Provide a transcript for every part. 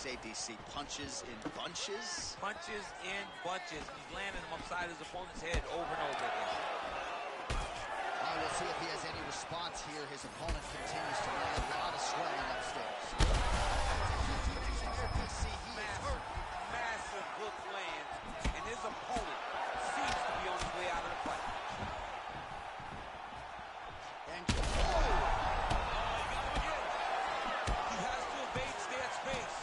say, DC? Punches in bunches? Punches in bunches. He's landing them upside his opponent's head over and over again. We'll see if he has any response here. His opponent continues to land a lot of swelling upstairs. Massive hook lands, and his opponent seems to be on his way out of the fight. And he got him again. He has to evade, stay at space.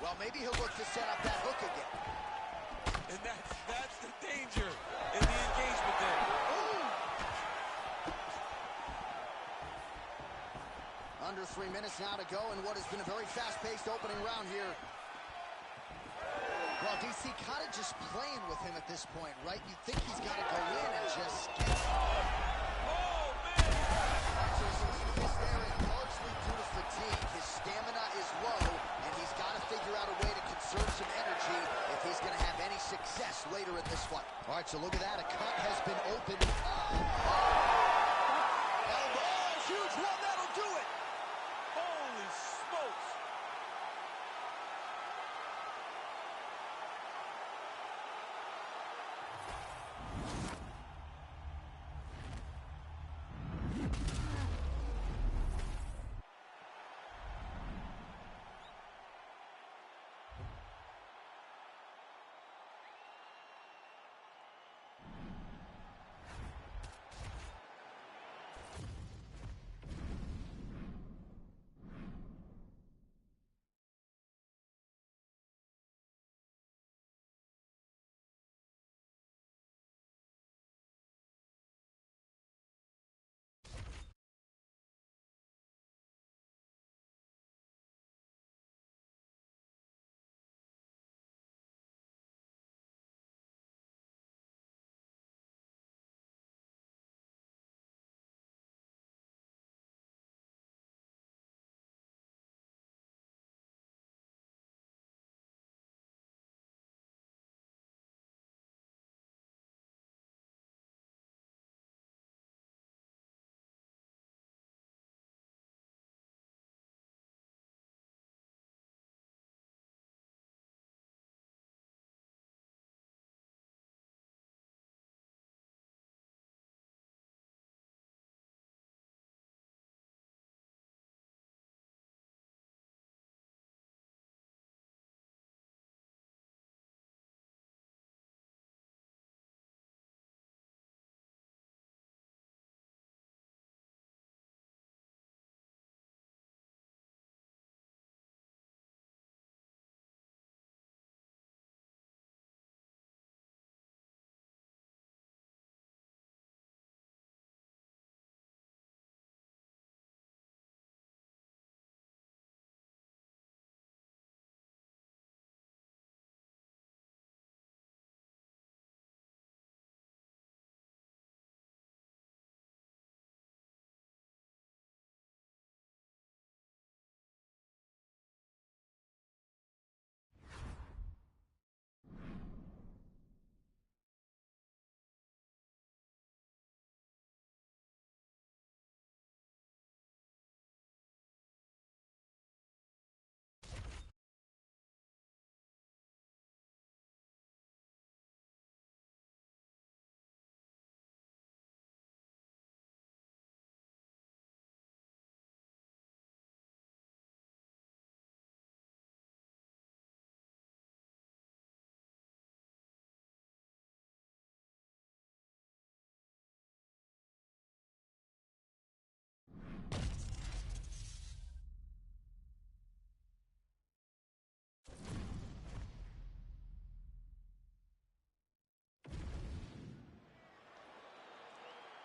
Well, maybe he'll look to set up that hook again. And that's the danger in the engagement there. Ooh. Under 3 minutes now to go in what has been a very fast-paced opening round here. Well, DC kind of just playing with him at this point, right? You think he's got to go in and just get... Oh, man! He's there is largely due to fatigue. His stamina is low, and he's got to figure out a way to conserve some energy if he's going to have any success later in this fight. All right, so look at that. A cut has been opened. Elbow, huge one. That'll do it. Holy smokes.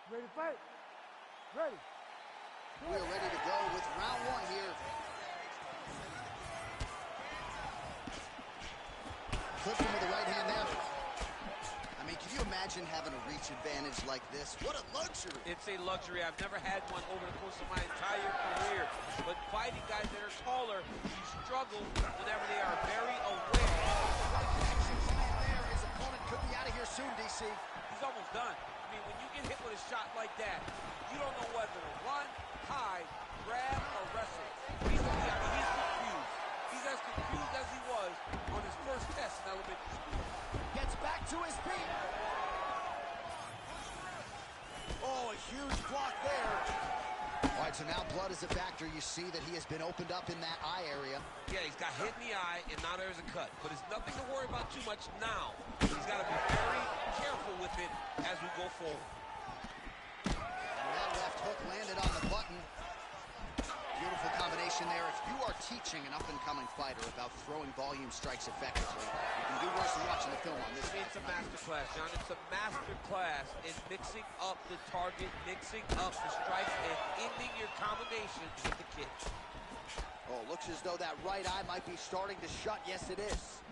Ready to fight? Ready. We are ready to go with round one here. Clipped him with the right hand there. I mean, can you imagine having a reach advantage like this? What a luxury. It's a luxury. I've never had one over the course of my entire career. But fighting guys that are taller, you struggle whenever they are very aware. His opponent could be out of here soon, DC. He's almost done. I mean, when you get hit with a shot like that, you don't know whether to run, hide, grab, right, so now blood is a factor. You see that he has been opened up in that eye area. Yeah, he's got hit in the eye, and now there's a cut. But it's nothing to worry about too much now. He's got to be very careful with it as we go forward. And that left hook landed on the button. Beautiful combination there. If you are teaching an up-and-coming fighter about throwing volume strikes effectively, you can do worse than watching the film on this. It's a master class, John. It's a master class in mixing up the target, mixing up the strikes, and ending your combinations with the kick. Oh, looks as though that right eye might be starting to shut. Yes, it is.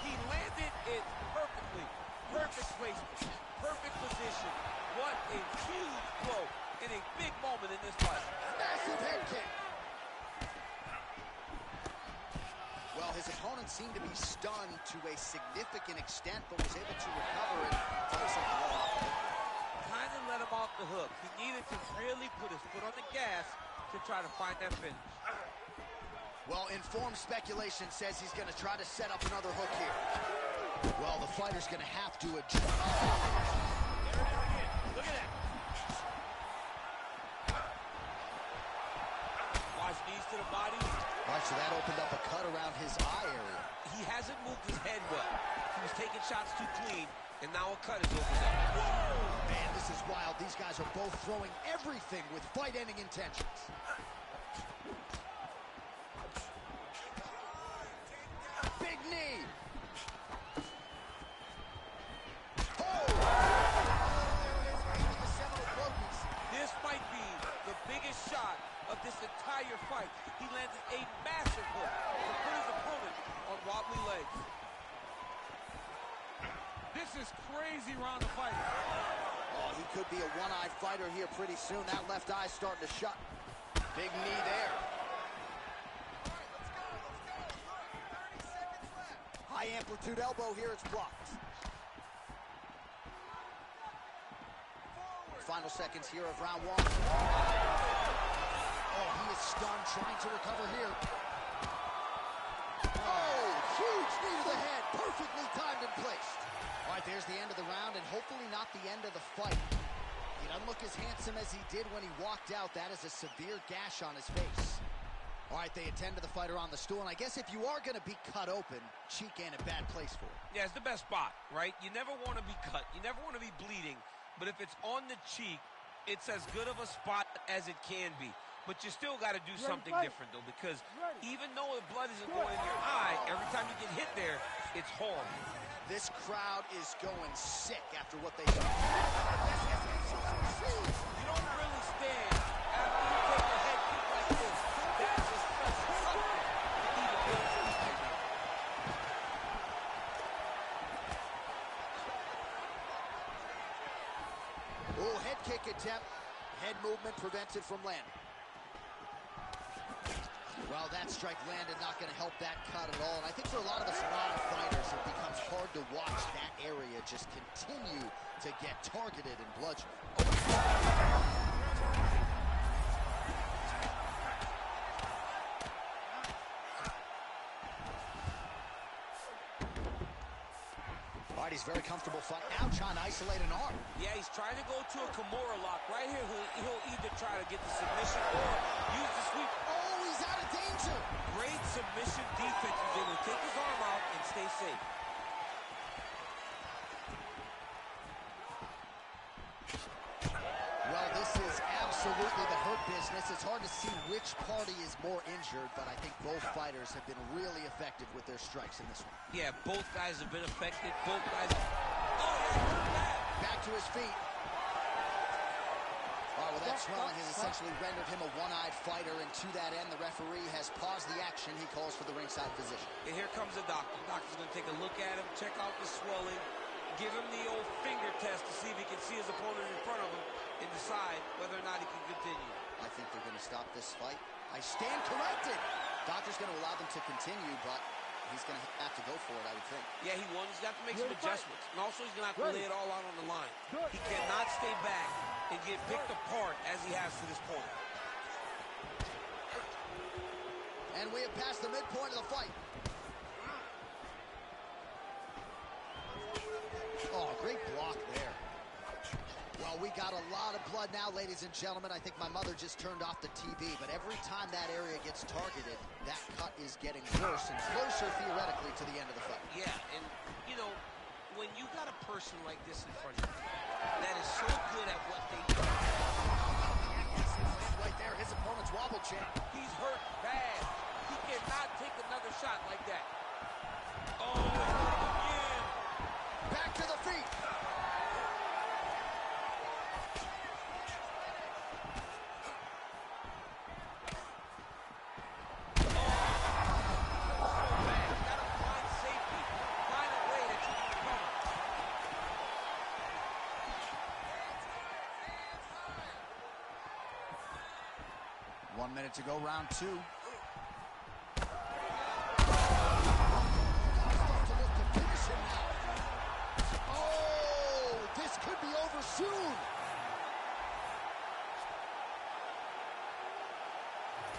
He landed it perfectly. Perfect placement. Perfect position. What a huge blow in a big moment in this fight. Massive head kick. Well, his opponent seemed to be stunned to a significant extent, but was able to recover and take something off. Kind of let him off the hook. He needed to really put his foot on the gas to try to find that finish. Well, informed speculation says he's going to try to set up another hook here. Well, the fighter's going to have to address. There it is again. Look at that. Watch knees to the body. All right, so that opened up a cut around his eye area. He hasn't moved his head well. He was taking shots too clean, and now a cut is opened up. Man, this is wild. These guys are both throwing everything with fight-ending intentions. Big knee. This might be the biggest shot of this entire fight. He landed a massive hook to put his opponent on wobbly legs. This is crazy round of fight. Oh, he could be a one-eyed fighter here pretty soon. That left eye's starting to shut. Big knee there. High amplitude elbow here, it's blocked. Final seconds here of round one. Oh, he is stunned, trying to recover here. Oh, huge knee to the head, perfectly timed and placed. All right, there's the end of the round, and hopefully not the end of the fight. He doesn't look as handsome as he did when he walked out. That is a severe gash on his face. All right, they attend to the fighter on the stool, and I guess if you are going to be cut open, cheek ain't a bad place for it. Yeah, it's the best spot, right? You never want to be cut. You never want to be bleeding. But if it's on the cheek, it's as good of a spot as it can be. But you still got to do something different, though, because even though the blood isn't going in your eye, every time you get hit there, it's horrible. This crowd is going sick after what they do. You don't really stand after you take a head kick like this. That is such something you need to build sleep right now. Oh, head kick attempt. Head movement prevented from landing. Well, that strike landed, not going to help that cut at all. And I think for a lot of us non-fighters, it becomes hard to watch that area just continue to get targeted and bludgeoned. All right, he's very comfortable fighting now, trying to isolate an arm. Yeah, he's trying to go to a Kimura lock. Right here, he'll either try to get the submission or use the sweep. Oh, he's out of danger. Great submission defense. He's able to take his arm out and stay safe. Well, this is absolutely the hurt business. It's hard to see which party is more injured, but I think both fighters have been really effective with their strikes in this one. Yeah, both guys have been affected. Both guys. Oh, yeah, back to his feet. All right, well, that swelling has essentially rendered him a one-eyed fighter, and to that end, the referee has paused the action. He calls for the ringside physician. And here comes the doctor. The doctor's going to take a look at him, check out the swelling, give him the old finger test to see if he can see his opponent in front of him and decide whether or not he can continue. I think they're going to stop this fight. I stand corrected. Doctor's going to allow them to continue, but he's going to have to go for it, I would think. Yeah, he won. He's got to make some adjustments. And also, he's going to have to lay it all out on the line. He cannot stay back and get picked apart as he has to this point. And we have passed the midpoint of the fight. Oh, great block there. Well, Oh, we got a lot of blood now, ladies and gentlemen. I think my mother just turned off the TV, but every time that area gets targeted, that cut is getting worse and closer, theoretically, to the end of the fight. Yeah, and, you know, when you got a person like this in front of you that is so good at what they do. Right there, his opponent's wobble champ. He's hurt bad. He cannot take another shot like that. Oh, again. Back to the feet. One minute to go, round two. Oh, this could be over soon.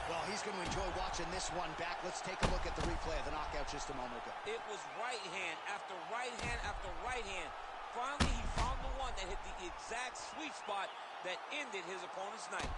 Well, he's going to enjoy watching this one back. Let's take a look at the replay of the knockout just a moment ago. It was right hand after right hand after right hand. Finally, he found the one that hit the exact sweet spot that ended his opponent's night.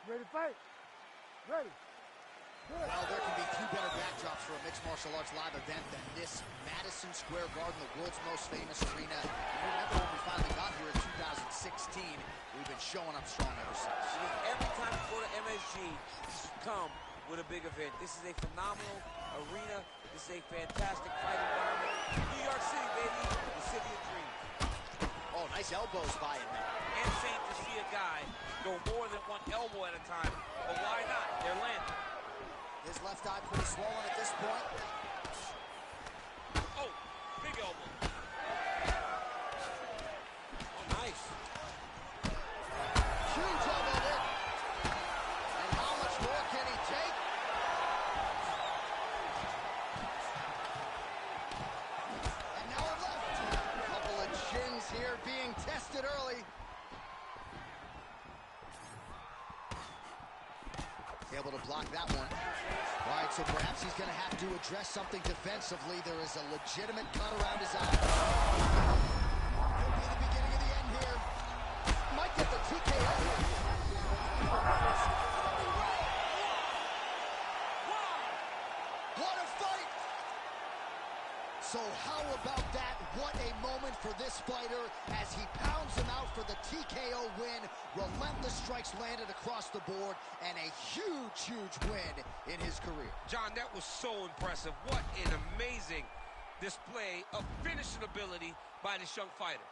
Ready to fight? Ready. Good. Well, there can be few better backdrops for a mixed martial arts live event than this Madison Square Garden, the world's most famous arena. And remember when we finally got here in 2016, we've been showing up strong ever since. Every time you go to MSG, you should come with a big event. This is a phenomenal arena. This is a fantastic fight environment. New York City, baby, the city of dreams. Oh, nice elbows by him there. Insane to see a guy go more than one elbow at a time, but why not? They're landing. His left eye pretty swollen at this point. Oh, big elbow. Oh, nice. Huge elbow there. And how much more can he take? Able to block that one. All right, so perhaps he's going to have to address something defensively. There is a legitimate cut around his eye. Could be the beginning of the end here. Might get the TKO. What a fight! So how about that? What a moment for this fighter as he pounds him out for the TKO win. Relentless strikes landed across the board and a huge, huge win in his career. John, that was so impressive. What an amazing display of finishing ability by this young fighter.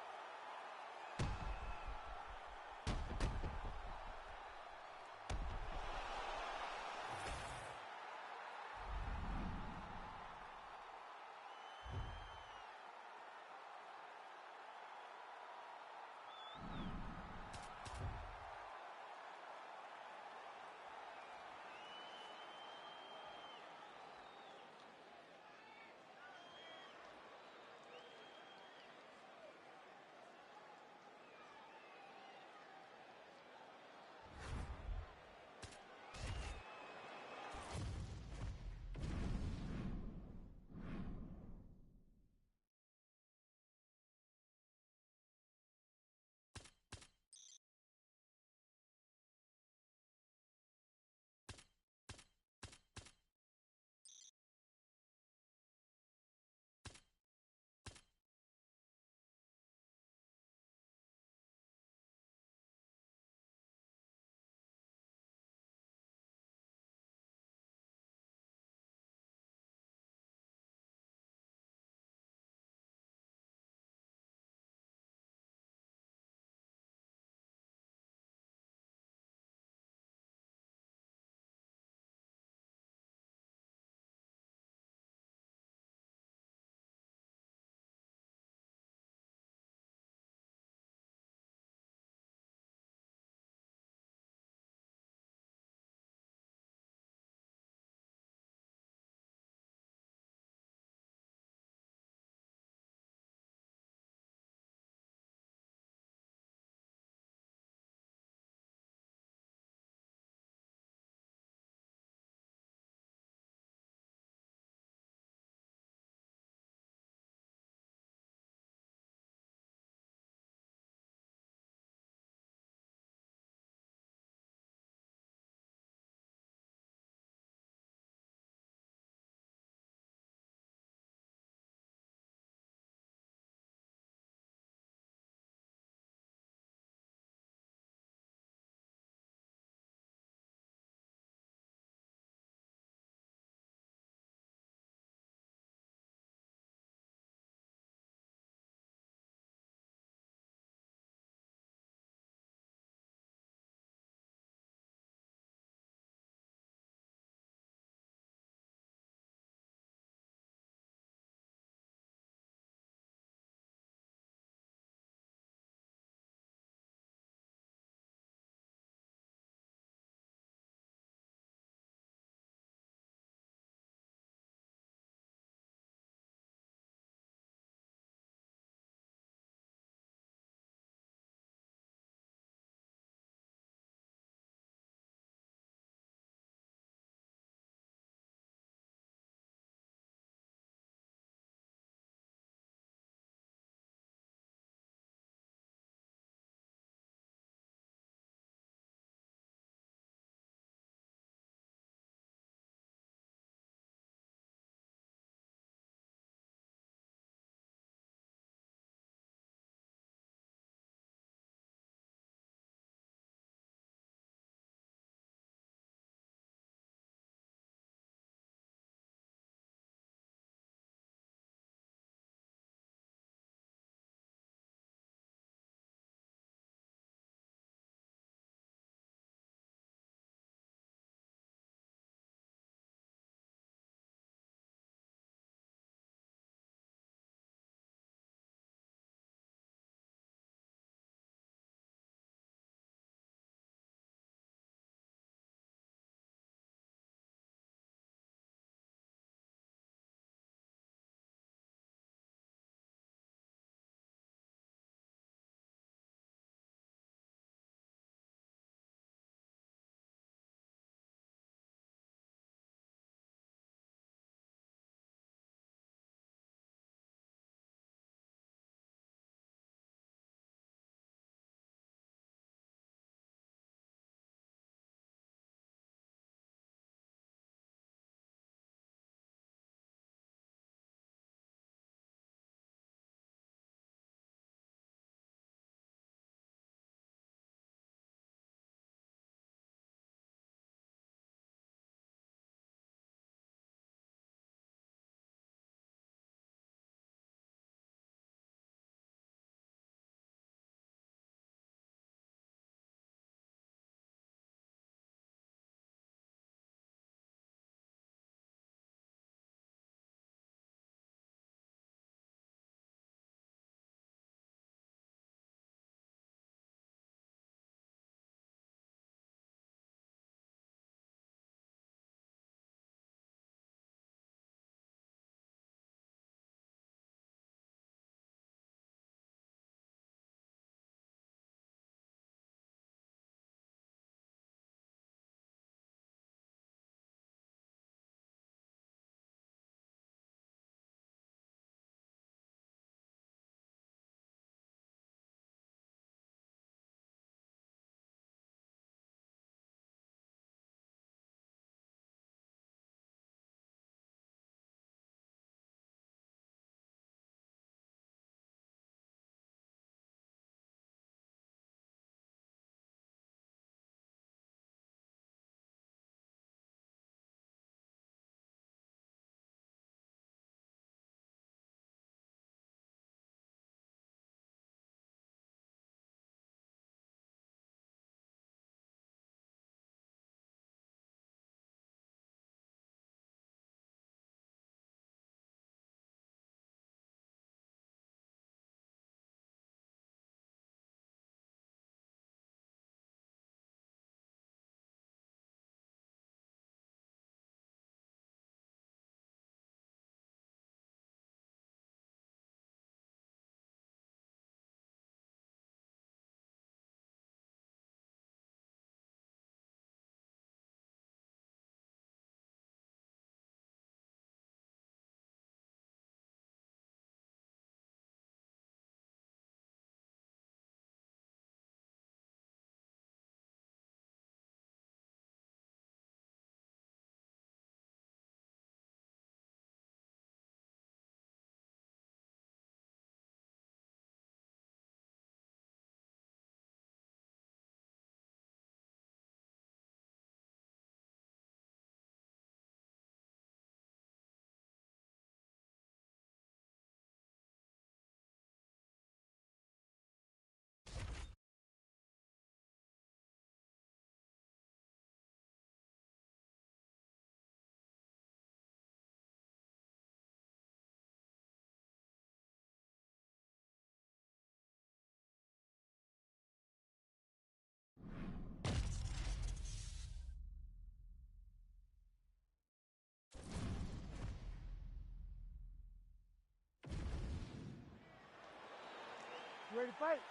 ready to fight?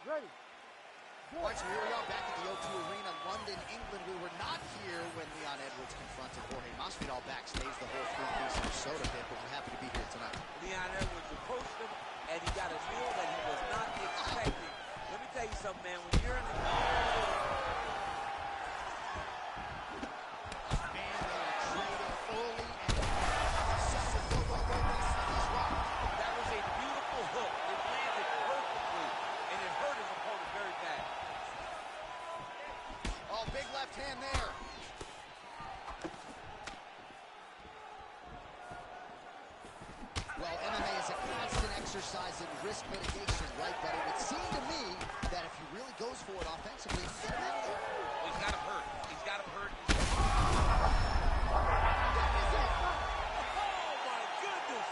Ready. All right, so here we are back at the O2 Arena, London, England. We were not here when Leon Edwards confronted Jorge Masvidal backstage, the whole three-piece of soda bit, but we're happy to be here tonight. Leon Edwards approached him, and he got a meal that he was not expecting. Let me tell you something, man. When you're in the that was a beautiful hook. It landed perfectly, and it hurt his opponent very bad. Oh, big left hand there. Well, MMA is a constant exercise in risk mitigation, right? But it would seem to me that if he really goes for it offensively, he's get him out of there. Well, he's got him hurt. He's got him hurt. Oh, my goodness.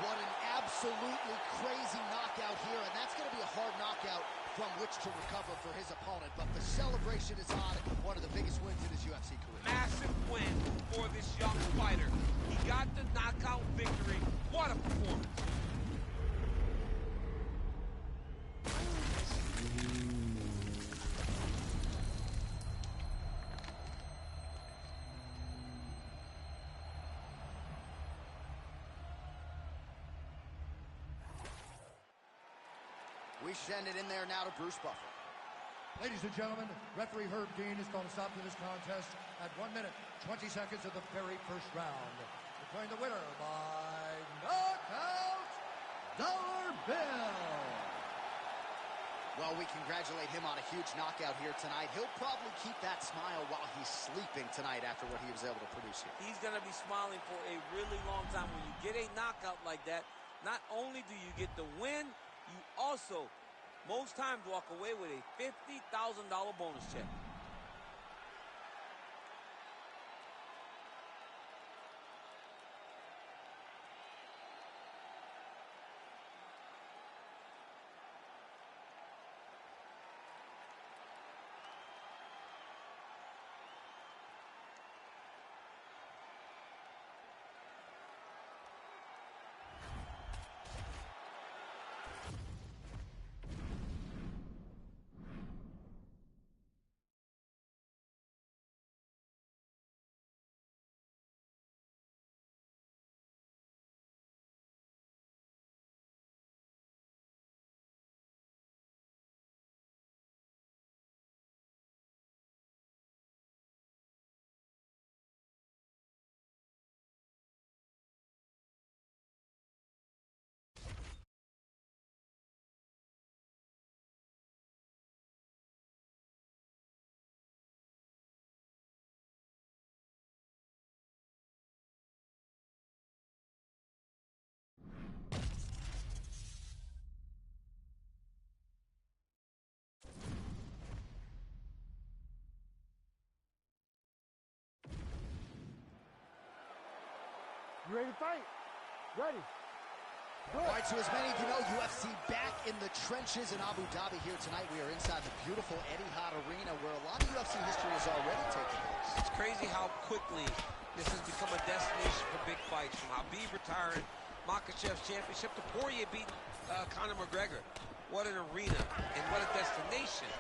What an absolutely crazy knockout here, and that's going to be a hard knockout from which to recover for his opponent. But the celebration is on, one of the biggest wins in his UFC career. Massive win for this young fighter. He got the knockout victory. What a performance. We send it in there now to Bruce Buffer. Ladies and gentlemen, referee Herb Dean is going to stop to this contest at 1 minute, 20 seconds of the very first round. Declaring the winner by knockout, Dollar Bill. Well, we congratulate him on a huge knockout here tonight. He'll probably keep that smile while he's sleeping tonight after what he was able to produce here. He's going to be smiling for a really long time. When you get a knockout like that, not only do you get the win, you also, most times, walk away with a $50,000 bonus check. You ready to fight? Ready. All right, so as many of you know, UFC back in the trenches in Abu Dhabi here tonight. We are inside the beautiful Etihad Arena where a lot of UFC history has already taken place. It's crazy how quickly this has become a destination for big fights. From Habib retiring, Makhachev's championship, to Poirier beating Conor McGregor. What an arena and what a destination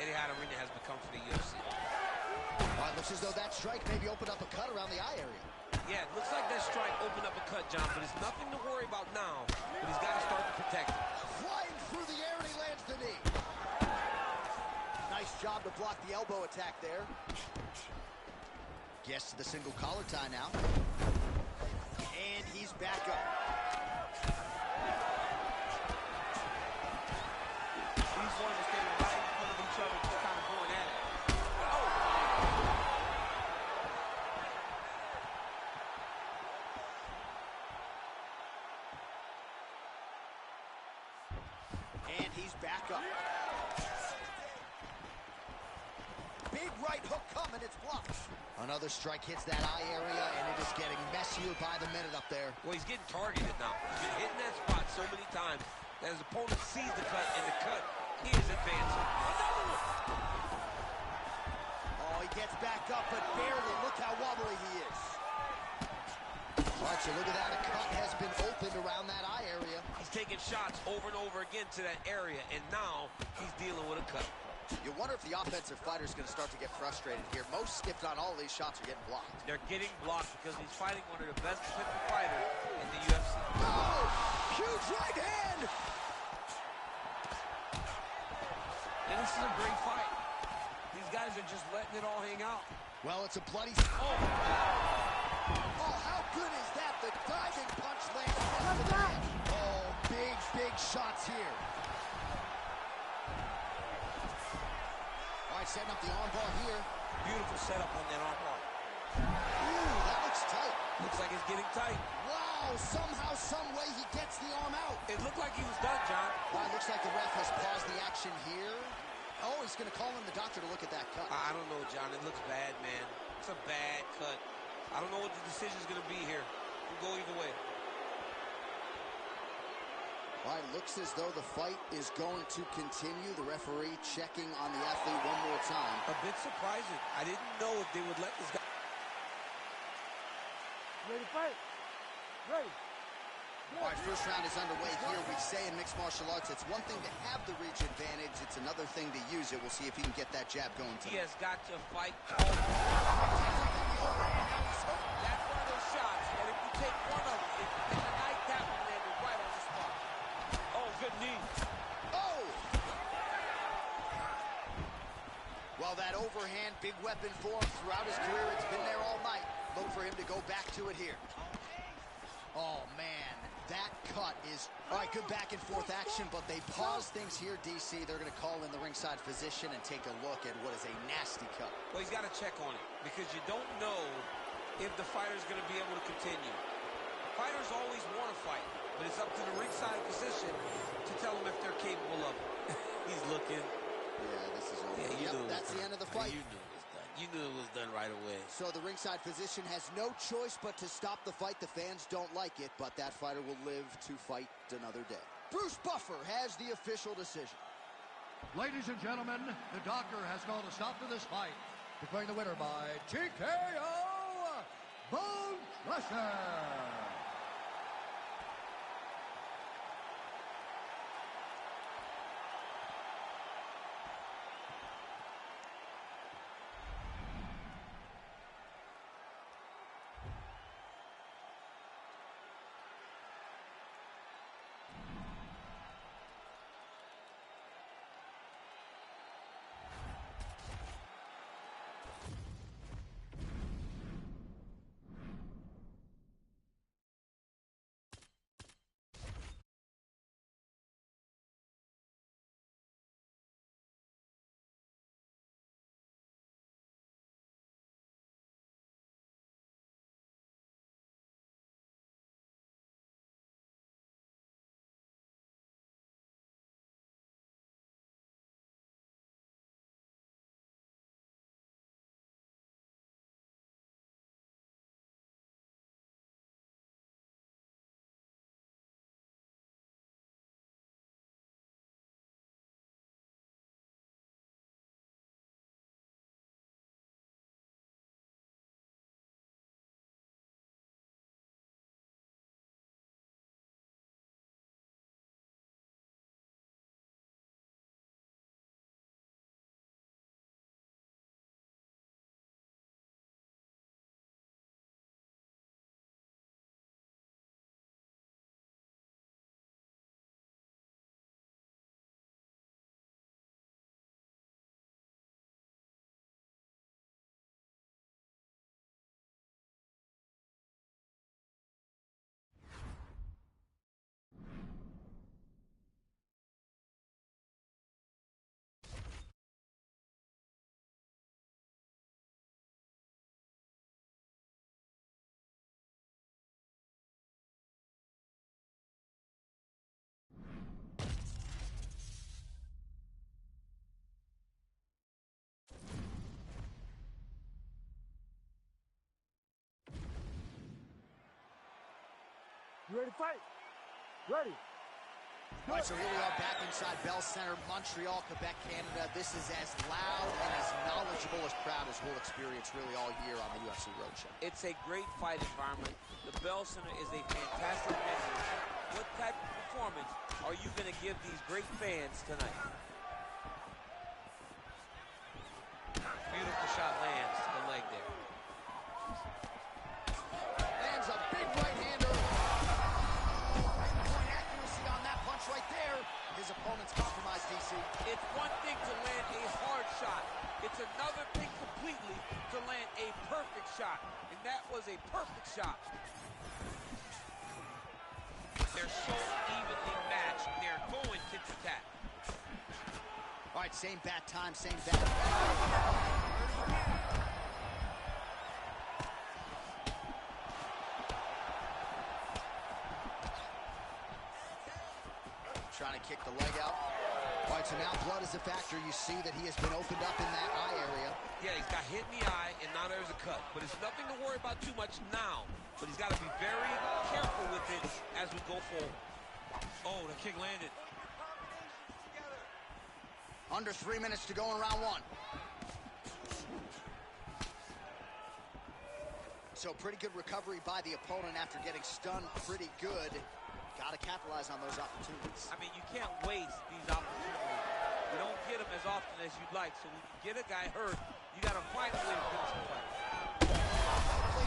Etihad Arena has become for the UFC. All right, looks as though that strike maybe opened up a cut around the eye area. Yeah, it looks like that strike opened up a cut, John, but it's nothing to worry about now, but he's got to start to protect it. Flying through the air, and he lands the knee. Nice job to block the elbow attack there. Gets to the single collar tie now. And he's back up. These ones are standing right in front of each other, just kind of going at it. And he's back up. Big right hook coming, it's blocked. Another strike hits that eye area, and it is getting messier by the minute up there. Well, he's getting targeted now. He's been hitting that spot so many times that his opponent sees the cut, and the cut is advancing. Oh, he gets back up, but barely. Look how wobbly he is. All right, so look at that. A cut has been opened around that eye area. He's taking shots over and over again to that area, and now he's dealing with a cut. You wonder if the offensive fighter is going to start to get frustrated here. Most, if not all, of these shots are getting blocked. They're getting blocked because he's fighting one of the best defensive fighters in the UFC. Oh, huge right hand. And this is a great fight. These guys are just letting it all hang out. Well, it's a bloody... Oh, Oh, how good is that? The diving punch lands right to the head. Oh, big shots here. All right, setting up the armbar here. beautiful setup on that armbar. Ooh, that looks tight. Looks like it's getting tight. Wow, somehow, some way he gets the arm out. It looked like he was done, John. Wow, it looks like the ref has paused the action here. Oh, he's going to call in the doctor to look at that cut. I don't know, John. It looks bad, man. It's a bad cut. I don't know what the decision is going to be here. It can go either way. All right, looks as though the fight is going to continue. The referee checking on the athlete one more time. A bit surprising. I didn't know if they would let this guy. Ready to fight? Ready. All right, first round is underway here. We say in mixed martial arts, it's one thing to have the reach advantage. It's another thing to use it. We'll see if he can get that jab going He tonight. has got to fight. That's one of those shots, and if you take one of them, if the night that one landed right on the spot. Oh, good knee. Oh! Well, that overhand, big weapon for him throughout his career. It's been there all night. Look for him to go back to it here. Oh, man, that cut is... All right, good back and forth action, but they pause things here, DC. They're going to call in the ringside physician and take a look at what is a nasty cut. Well, he's got to check on it because you don't know if the fighter's going to be able to continue. Fighters always want to fight, but it's up to the ringside physician to tell them if they're capable of it. He's looking. Yeah, this is over. Yeah, you knew it was that's done. the end of the fight. You knew it was done. You knew it was done right away. So the ringside physician has no choice but to stop the fight. The fans don't like it, but that fighter will live to fight another day. Bruce Buffer has the official decision. Ladies and gentlemen, the doctor has called a stop to this fight, declaring the winner by TKO, Bone Crusher. You ready to fight? Ready. All right, so here we are back inside Bell Center, Montreal, Quebec, Canada. This is as loud and as knowledgeable a crowd as we'll experience really all year on the UFC Roadshow. It's a great fight environment. The Bell Center is a fantastic venue. What type of performance are you going to give these great fans tonight? Beautiful shot lands to the leg there. Lands a big right-hander. Pinpoint accuracy on that punch right there. His opponent's compromised, DC. It's one thing to land a hard shot. It's another thing completely to land a perfect shot. And that was a perfect shot. They're so evenly matched. They're going tit-for-tat. All right, same bat time, same bat. Trying to kick the leg out. All right, so now blood is a factor. You see that he has been opened up in that eye area. Yeah, he's got hit in the eye, and now there's a cut. But it's nothing to worry about too much now. But he's got to be very careful with it as we go forward. Oh, the kick landed. Under 3 minutes to go in round one. So pretty good recovery by the opponent after getting stunned pretty good. Got to capitalize on those opportunities. I mean, you can't waste these opportunities. You don't get them as often as you'd like. So when you get a guy hurt, you got to find a way to finish the fight.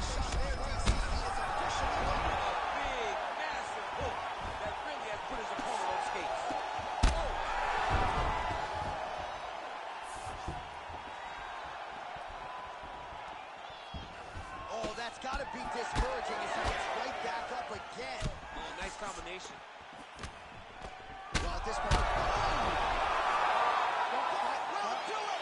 Shot there, DC. He is officially A big, massive hook that really has put his opponent on skates. Oh, that's got to be discouraging as he gets right back up again. Oh, nice combination. Well, at this point, will do it.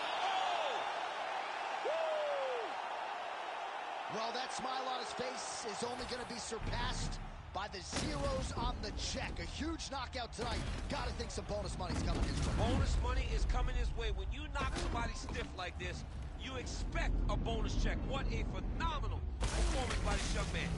Well, that smile on his face is only going to be surpassed by the zeros on the check. A huge knockout tonight. Got to think some bonus money's coming his way. Bonus money is coming his way. When you knock somebody stiff like this, you expect a bonus check. What a phenomenal performance by this young man.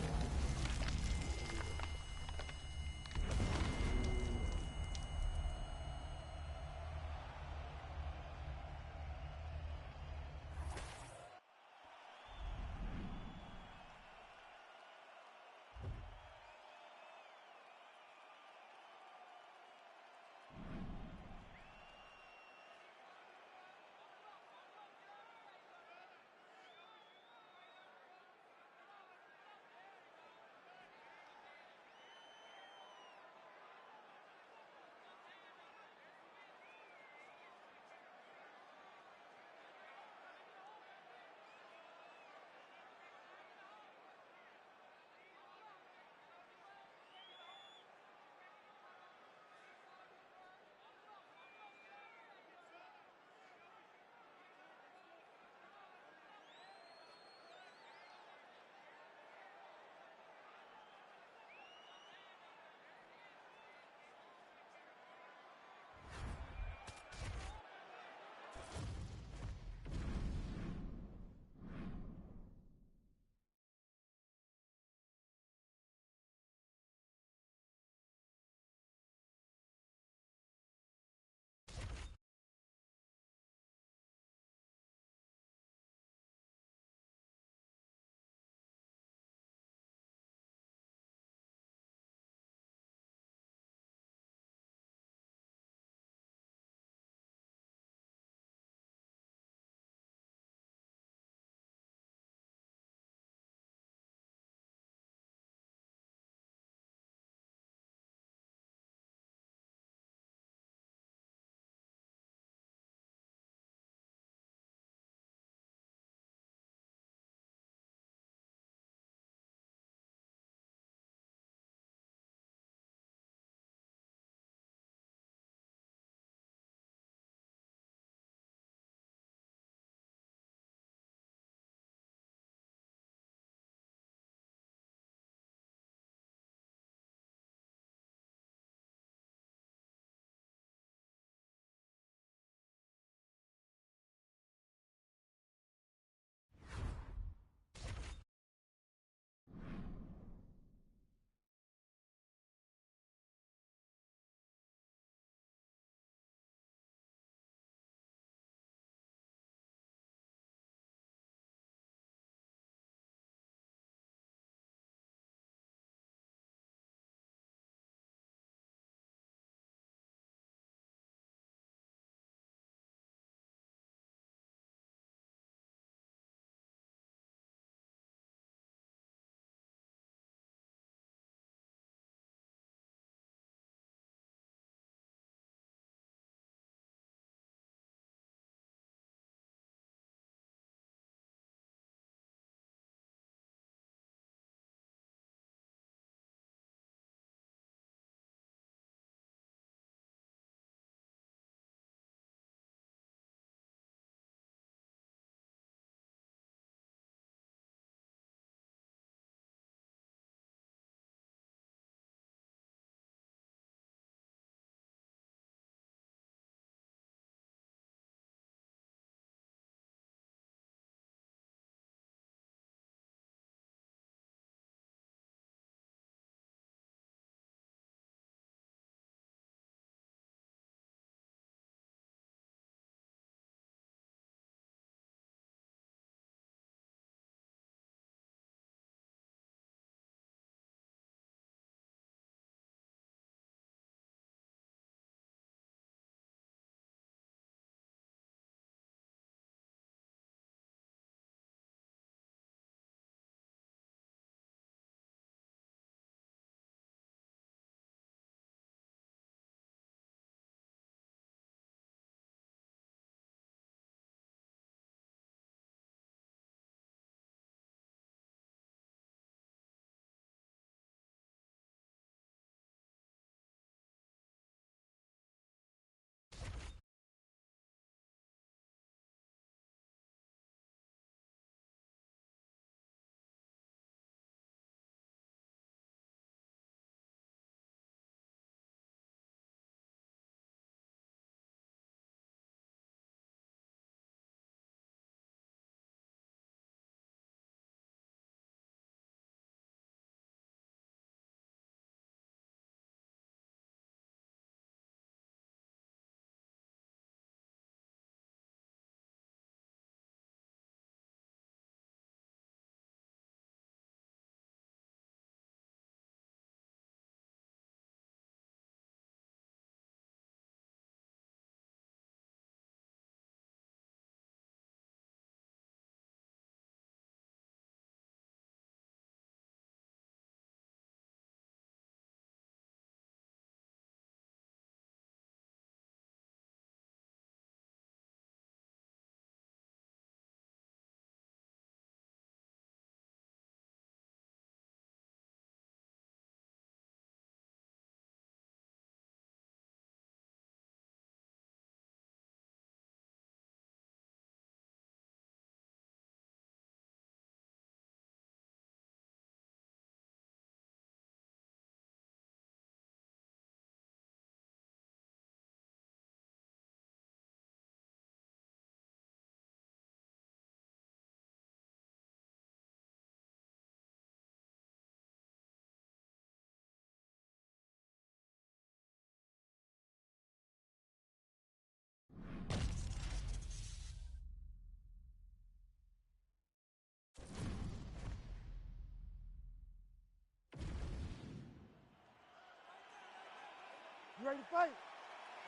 ready to fight?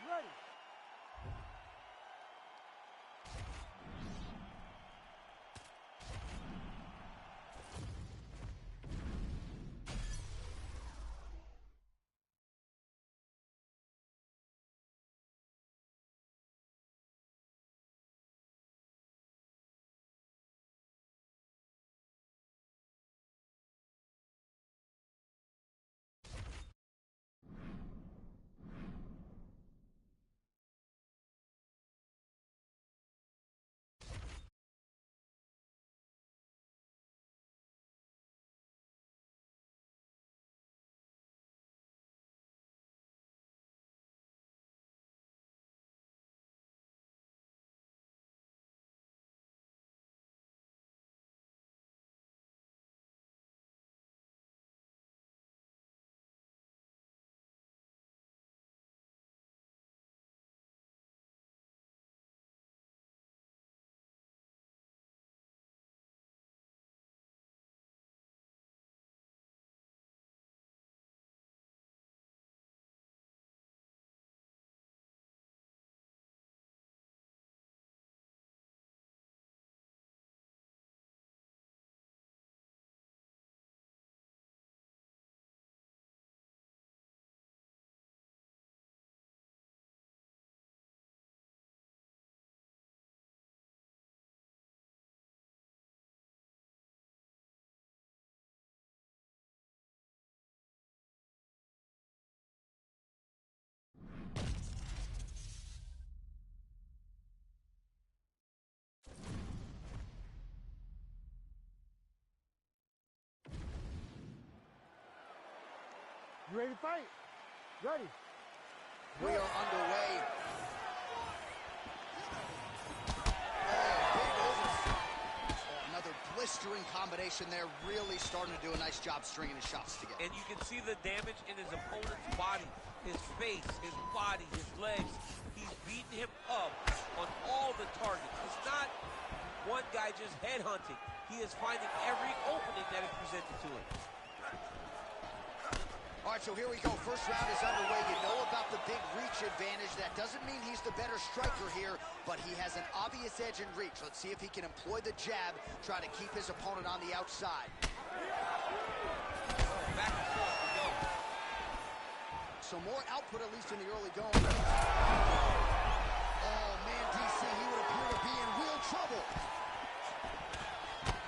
Ready. You ready to fight? Ready. We are underway. Another blistering combination there, really starting to do a nice job stringing his shots together. And you can see the damage in his opponent's body, his face, his body, his legs. He's beating him up on all the targets. It's not one guy just headhunting. He is finding every opening that is presented to him. All right, so here we go. First round is underway. You know about the big reach advantage. That doesn't mean he's the better striker here, but he has an obvious edge in reach. Let's see if he can employ the jab, try to keep his opponent on the outside. Back and forth we go. So more output, at least in the early going. Oh, man, DC, he would appear to be in real trouble.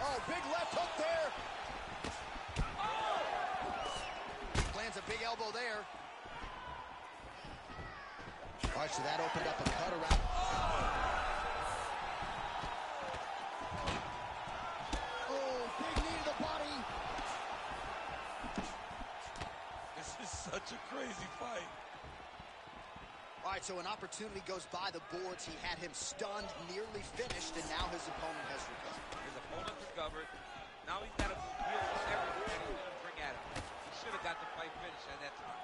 Oh, big left hook there. Lands a big elbow there. All right, so that opened up a cut around. Oh, big knee to the body. This is such a crazy fight. All right, so an opportunity goes by the boards. He had him stunned, nearly finished, and now his opponent has recovered. His opponent recovered. Now he's got to deal with everything that he's going to bring at him. He should have got the fight finished at that time.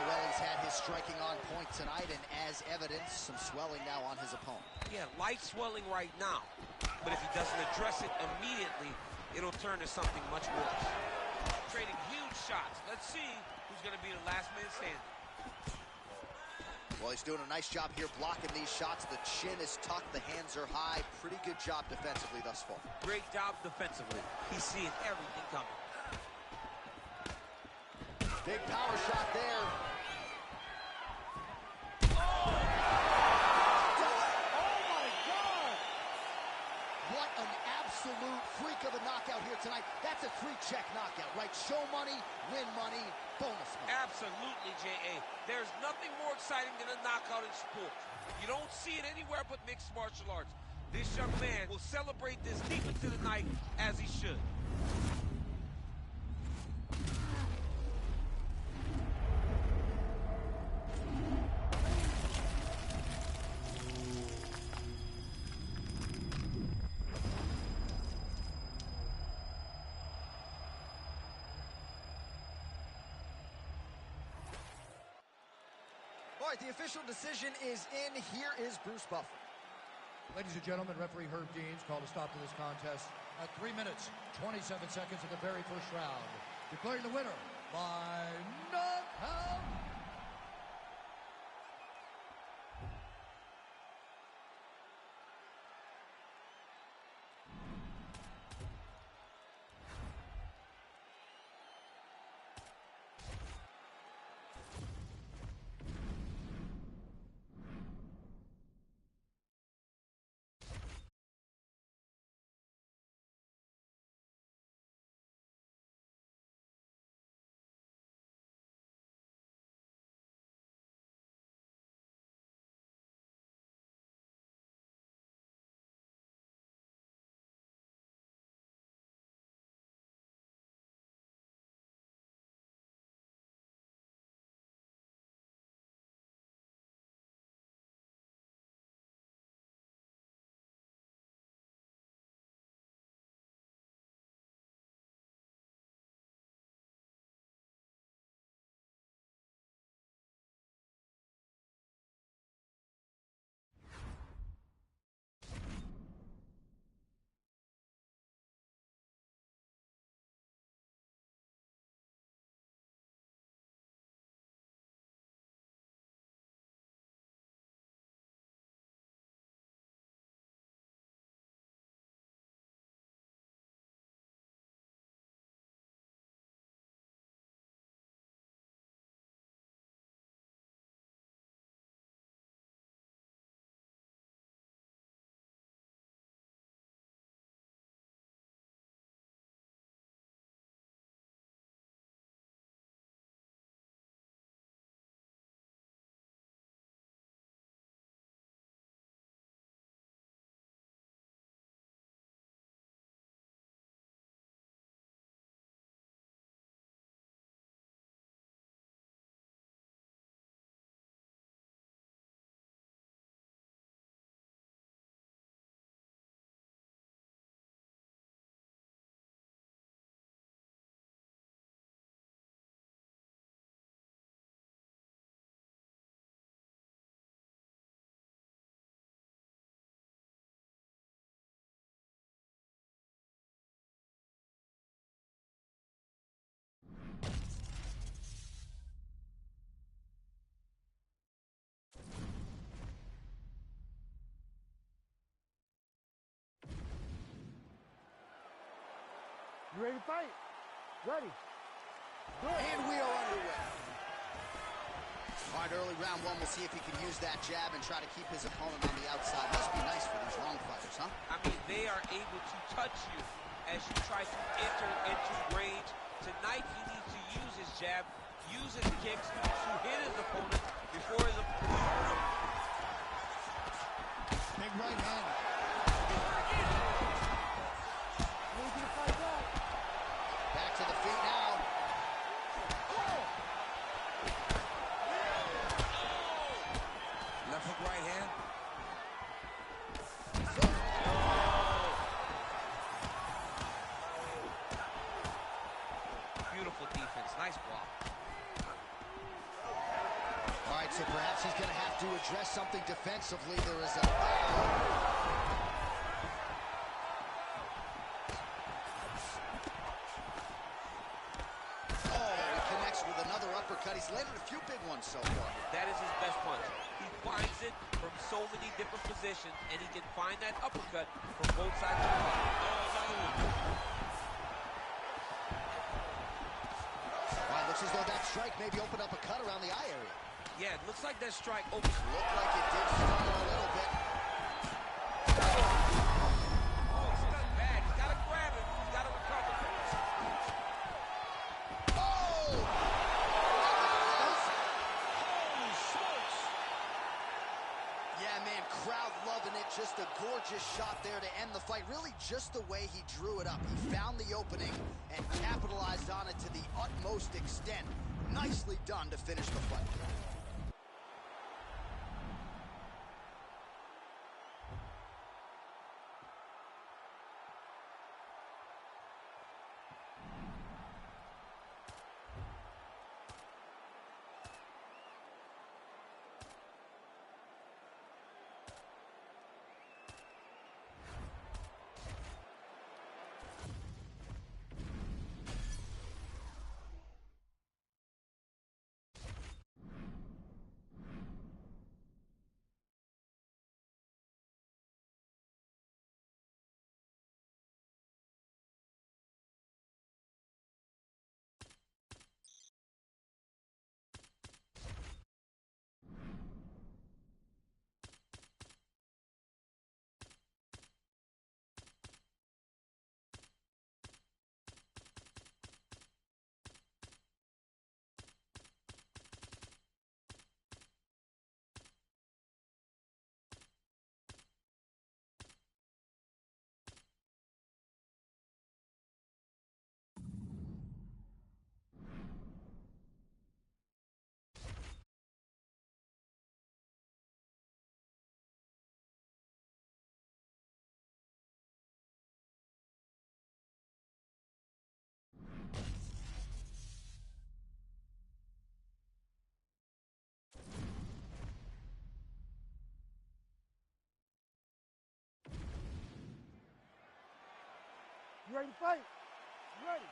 Well, he's had his striking on point tonight, and as evidence, some swelling now on his opponent. Yeah, light swelling right now. But if he doesn't address it immediately, it'll turn to something much worse. Trading huge shots. Let's see who's going to be the last man standing. Well, he's doing a nice job here blocking these shots. The chin is tucked, the hands are high. Pretty good job defensively thus far. Great job defensively. He's seeing everything coming. Big power shot there. Oh, my God! What an absolute freak of a knockout here tonight. That's a 3-check knockout, right? Show money, win money, bonus money. Absolutely, J.A. There's nothing more exciting than a knockout in sport. You don't see it anywhere but mixed martial arts. This young man will celebrate this deep into the night as he should. All right, the official decision is in. Here is Bruce Buffer. Ladies and gentlemen, referee Herb Deans called a stop to this contest at 3 minutes, 27 seconds of the very first round, declaring the winner by knockout. You ready to fight? Ready. Good. And we are underway. All right, early round one, we'll see if he can use that jab and try to keep his opponent on the outside. Must be nice for these long fighters, huh? I mean, they are able to touch you as you try to enter into range. Tonight, he needs to use his jab, use his kicks to hit his opponent before his opponent. Big right hand. Need you to fight back. Back to the feet now. Left hook, right hand. Beautiful defense. Nice block. All right, so perhaps he's going to have to address something defensively. There is a... He's landed a few big ones so far. That is his best punch. He finds it from so many different positions, and he can find that uppercut from both sides of the body. All right, looks as though that strike maybe opened up a cut around the eye area. Yeah, it looks like that strike opened. Looked like it did stun a little bit. Oh, he's stuck bad. He's got to grab it. He's got to recover. Crowd loving it. Just a gorgeous shot there to end the fight. Really just the way he drew it up. He found the opening and capitalized on it to the utmost extent. Nicely done to finish the fight. ready to fight? You ready?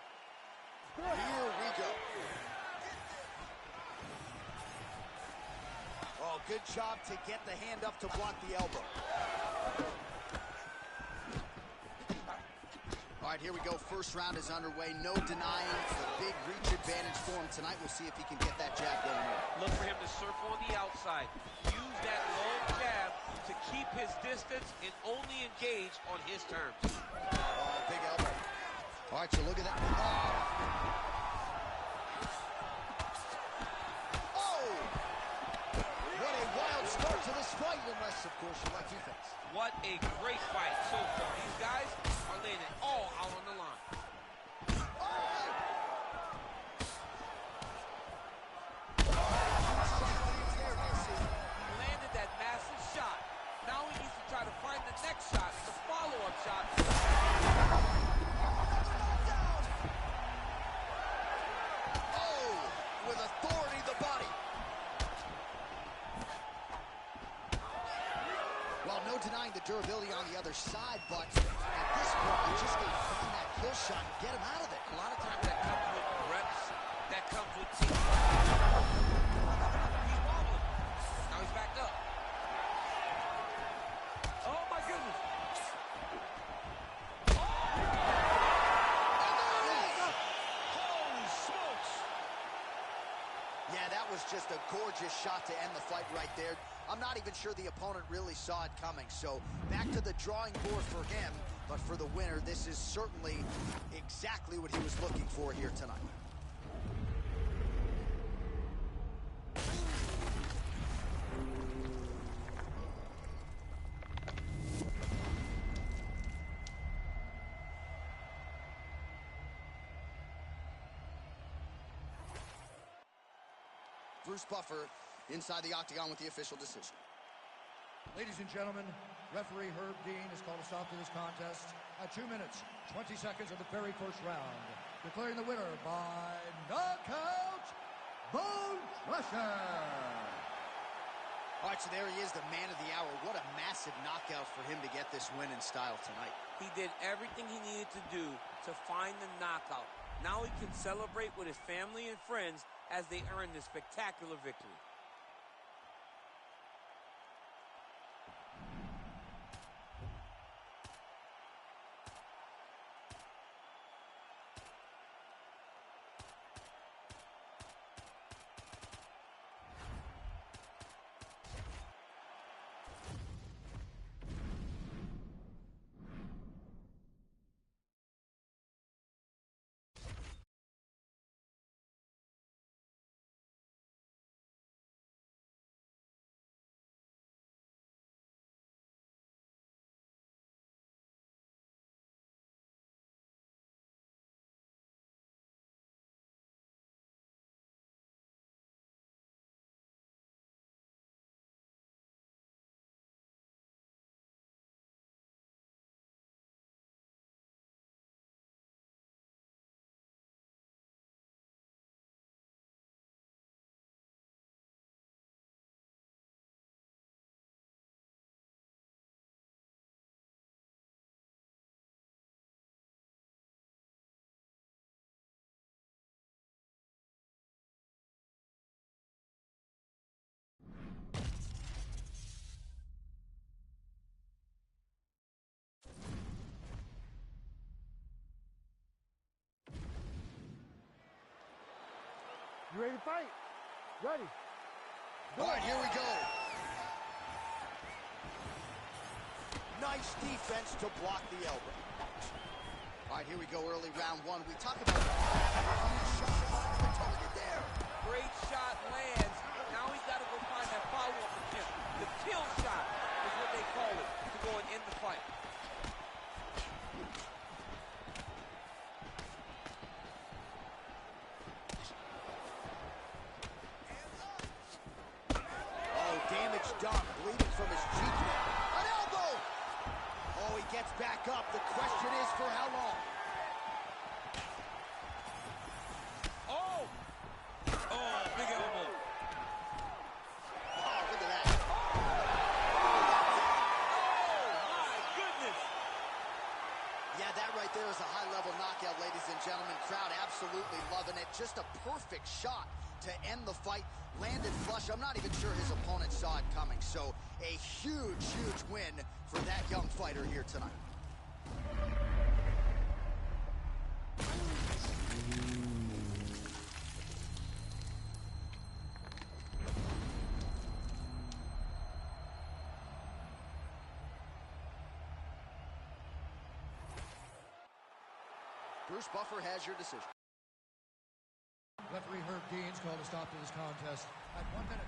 Good. Here we go. Oh, good job to get the hand up to block the elbow. All right, here we go. First round is underway. No denying the big reach advantage for him tonight. We'll see if he can get that jab going here. Look for him to circle on the outside. Use that long jab to keep his distance and only engage on his terms. Oh, big elbow. All right, so look at that. Oh! What a wild start to this fight, unless, of course, you like defense. What a great fight so far. These guys are laying it all out on the line. He landed that massive shot. Now he needs to try to find the next shot, the follow-up shot. Oh, with authority, the body. Well, no denying the durability on the other side, but at this point, you just got to find that kill shot and get him out of there. A lot of times that comes with reps, that comes with team. He's wobbling. Now he's backed up. Oh, my goodness. Holy smokes! Yeah, that was just a gorgeous shot to end the fight right there. I'm not even sure the opponent really saw it coming. So back to the drawing board for him. But for the winner, this is certainly exactly what he was looking for here tonight. Bruce Buffer inside the octagon with the official decision. Ladies and gentlemen, referee Herb Dean has called a stop to this contest at 2 minutes, 20 seconds of the very first round, declaring the winner by knockout, Bone Crusher. All right, so there he is, the man of the hour. What a massive knockout for him to get this win in style tonight. He did everything he needed to do to find the knockout. Now he can celebrate with his family and friends as they earn this spectacular victory. You ready to fight? Ready. All right, here we go. Nice defense to block the elbow. All right, here we go, early round one. We talk about shot off the target there. Great shot lands. Now he's got to go find that follow-up attempt. The kill shot is what they call it to go and end the fight. Oh, damage done. Bleeding from his cheek now. An elbow! Oh, he gets back up. The question is for how long? Oh! Oh, big elbow. Oh, look at that. Oh, my goodness. Yeah, scale, ladies and gentlemen. Crowd absolutely loving it. Just a perfect shot to end the fight. Landed flush. I'm not even sure his opponent saw it coming. So a huge, huge win for that young fighter here tonight. Bruce Buffer has your decision. Referee Herb Dean's called a stop to this contest at 1 minute.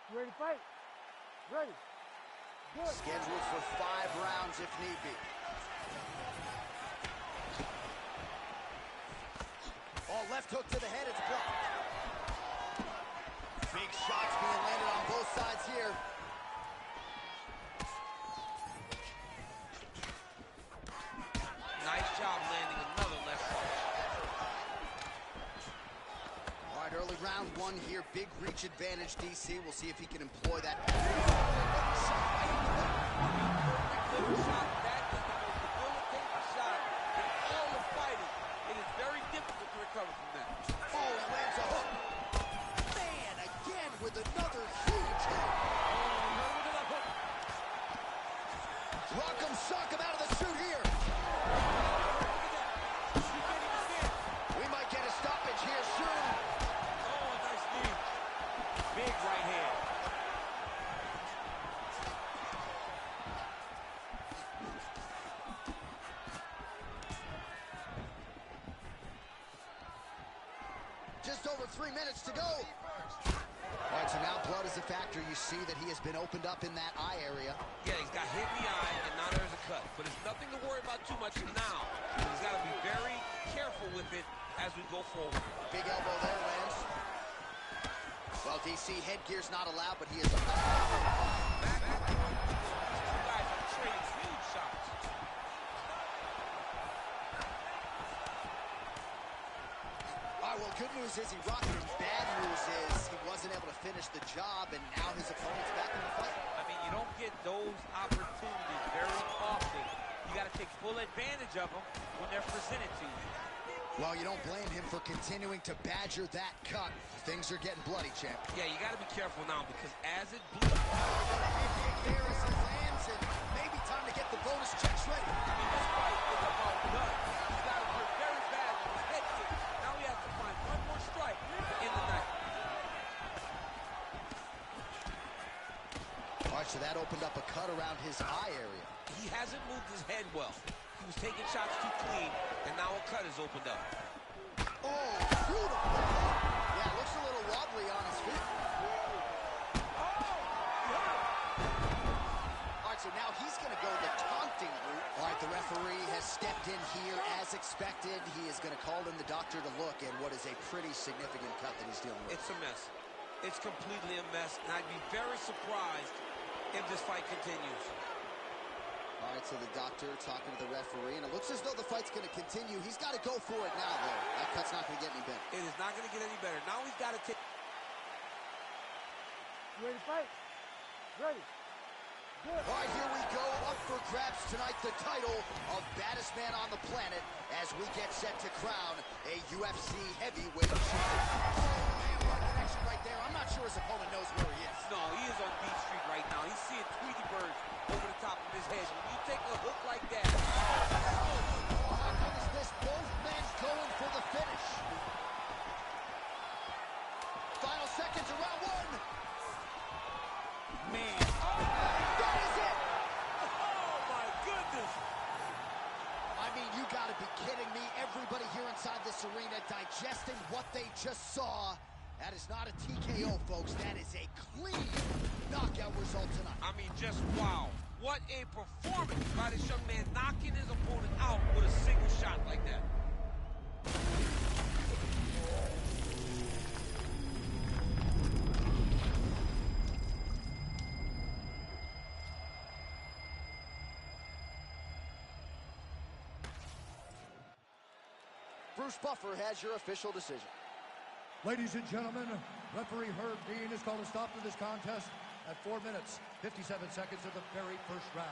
You ready to fight? Ready. Good. Scheduled for 5 rounds if need be. Oh, left hook to the head, it's blocked. Big shots being landed on both sides here. Nice job landing another left punch. All right, early round 1 here. Big reach advantage, DC. We'll see if he can employ that. Shot. That is the most debilitating shot in all of fighting. It is very difficult to recover from that. Oh, he lands a hook. Man, again with another huge hook. Rock'em sock him out of the suit here. We might get a stoppage here soon. Oh, a nice knee. Big right hand. Just over 3 minutes to go. All right, so now blood is a factor. You see that he has been opened up in that eye area. Yeah, he's got hit in the eye, and now there's a cut. But it's nothing to worry about too much now. He's got to be very careful with it as we go forward. Big elbow there, Lance. Well, DC, headgear's not allowed, but he is... These two guys are trading huge shots. All right, well, good news is he rocked him. Bad news is he wasn't able to finish the job, and now his opponent's back in the fight. I mean, you don't get those opportunities very often. You got to take full advantage of them when they're presented to you. Well, you don't blame him for continuing to badger that cut. Things are getting bloody, champ. Yeah, you got to be careful now because as it bleeds... There as he lands, and opened up a cut around his eye area. He hasn't moved his head well. He was taking shots too clean, and now a cut has opened up. Oh, beautiful. Yeah, looks a little wobbly on his feet. All right, so now he's going to go the taunting route. All right, the referee has stepped in here as expected. He is going to call in the doctor to look at what is a pretty significant cut that he's dealing with. It's a mess. It's completely a mess, and I'd be very surprised if this fight continues. All right, so the doctor talking to the referee, and it looks as though the fight's going to continue. He's got to go for it now, though. That cut's not going to get any better. It is not going to get any better. Now he's got to take... You ready to fight? Ready. All right, here we go. Up for grabs tonight, the title of baddest man on the planet as we get set to crown a UFC heavyweight champion. Oh, man, what a connection right there. I'm not sure his opponent knows where he is. No, he is on Beat Street right now. He's seeing Tweety birds over the top of his head. When you take a hook like that... Oh, how good is this? Both men going for the finish. Final seconds of round one. Man. That is it. Oh, my goodness. I mean, you gotta be kidding me. Everybody here inside this arena digesting what they just saw. That is not a TKO, folks. That is a clean knockout result tonight. I mean, just wow. What a performance by this young man, knocking his opponent out with a single shot like that. Bruce Buffer has your official decision. Ladies and gentlemen, referee Herb Dean has called a stop to this contest at 4 minutes, 57 seconds of the very first round.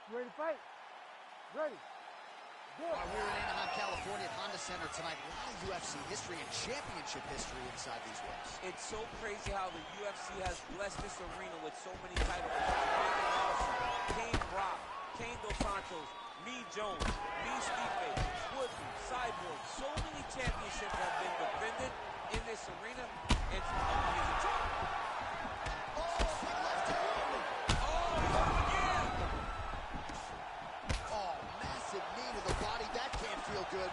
You ready to fight? Ready. Good. We're in Anaheim, California at Honda Center tonight. A lot of UFC history and championship history inside these walls. It's so crazy how the UFC has blessed this arena with so many titles. Kane Brock, Kane Dos Santos, Me Jones, Me Stipe, Woodley, Cyborg. So many championships have been defended in this arena. It's amazing. Oh, big left hand. Oh, he's up again. Oh, massive knee to the body. That can't feel good.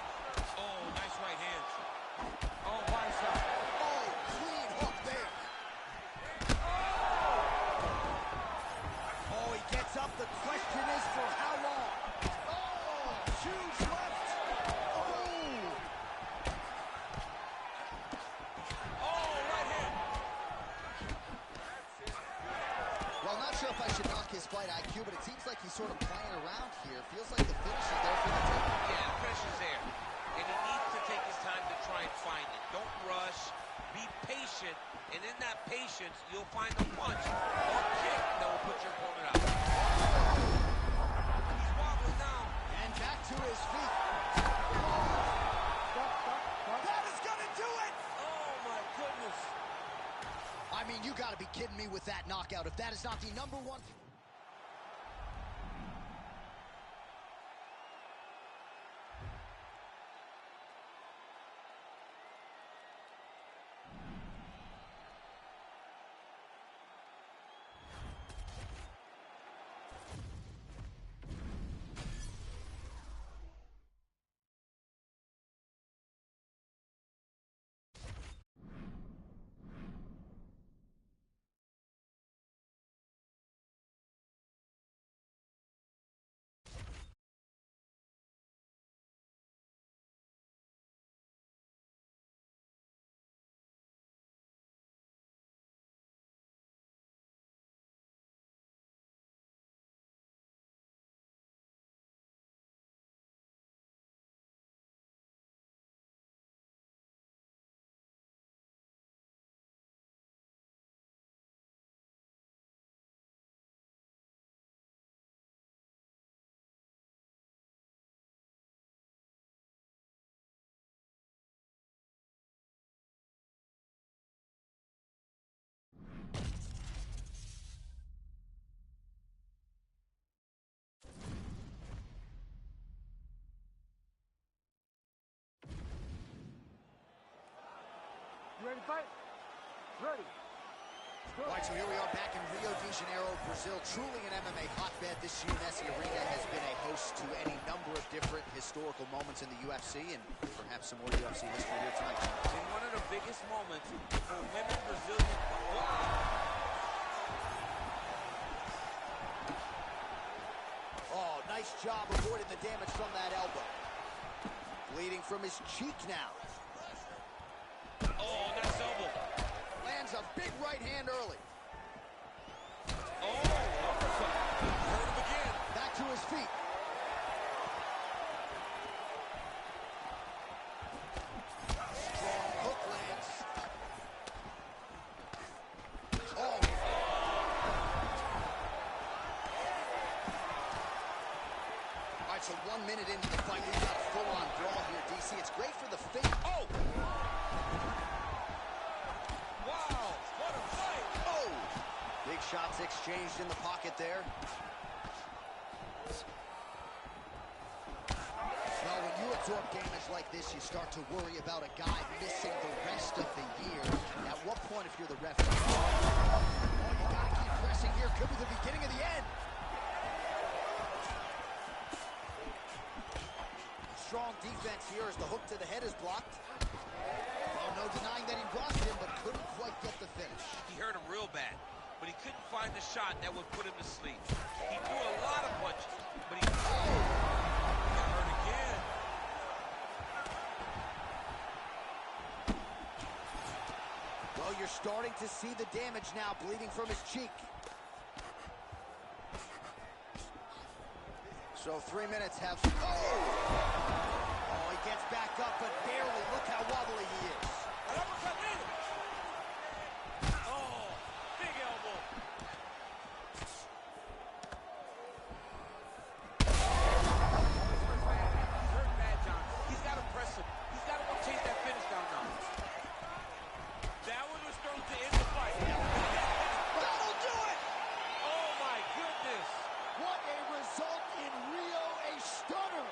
Oh, nice right hand. Oh, body shot. Oh, clean hook there. Oh, he gets up. The question is for how long? Oh, huge left. Oh. Oh, right hand. Well, not sure if I should knock his fight IQ, but it seems like he's sort of playing around here. Feels like the finish is there for the taking. Yeah, the finish is there. And he needs to take his time to try and find it. Don't rush. Be patient. And in that patience, you'll find a punch or kick that will put your opponent out. He's wobbling now. And back to his feet. Stop, stop, stop. That is going to do it! Oh, my goodness. I mean, you got to be kidding me with that knockout. If that is not the #1... Ready to fight? Ready. All right, so here we are back in Rio de Janeiro, Brazil. Truly an MMA hotbed. This UFC arena has been a host to any number of different historical moments in the UFC, and perhaps some more UFC history here tonight. In one of the biggest moments for women Brazilian. Oh, nice job avoiding the damage from that elbow. Bleeding from his cheek now. Oh, nice elbow. Lands a big right hand early. Oh, uppercut. Hurt him again. Back to his feet. Strong hook lands. Oh. All right, so 1 minute into the fight, we've got a full-on brawl here, DC. It's great for the face. Oh! Wow, what a fight! Oh! Big shots exchanged in the pocket there. Well, when you absorb damage like this, you start to worry about a guy missing the rest of the year. At what point, if you're the referee? Oh, you gotta keep pressing here. Could be the beginning of the end. Strong defense here as the hook to the head is blocked. Well, no denying that he rocked him, but couldn't quite get the finish. He hurt him real bad, but he couldn't find the shot that would put him to sleep. He threw a lot of punches, but he got hurt again. Well, you're starting to see the damage now, bleeding from his cheek. So 3 minutes have... Oh, he gets back up, but barely. Look how wobbly he is. An uppercut in. Oh, big elbow. Hurt bad, John. He's got to press him. He's got to go chase that finish down now. That one was thrown to end the fight. That'll do it! Oh, my goodness. What a result in Rio, a stunner!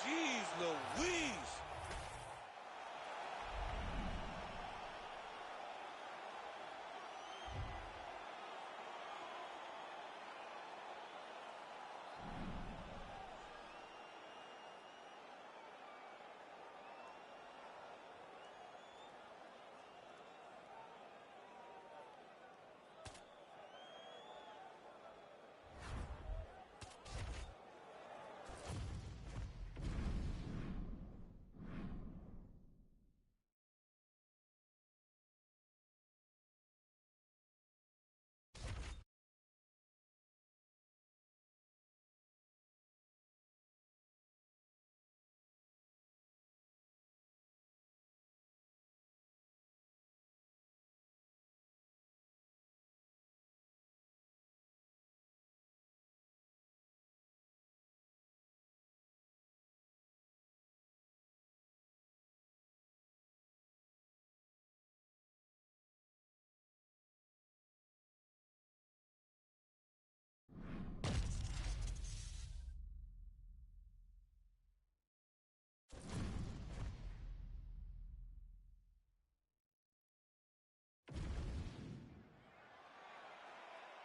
Jeez Louise.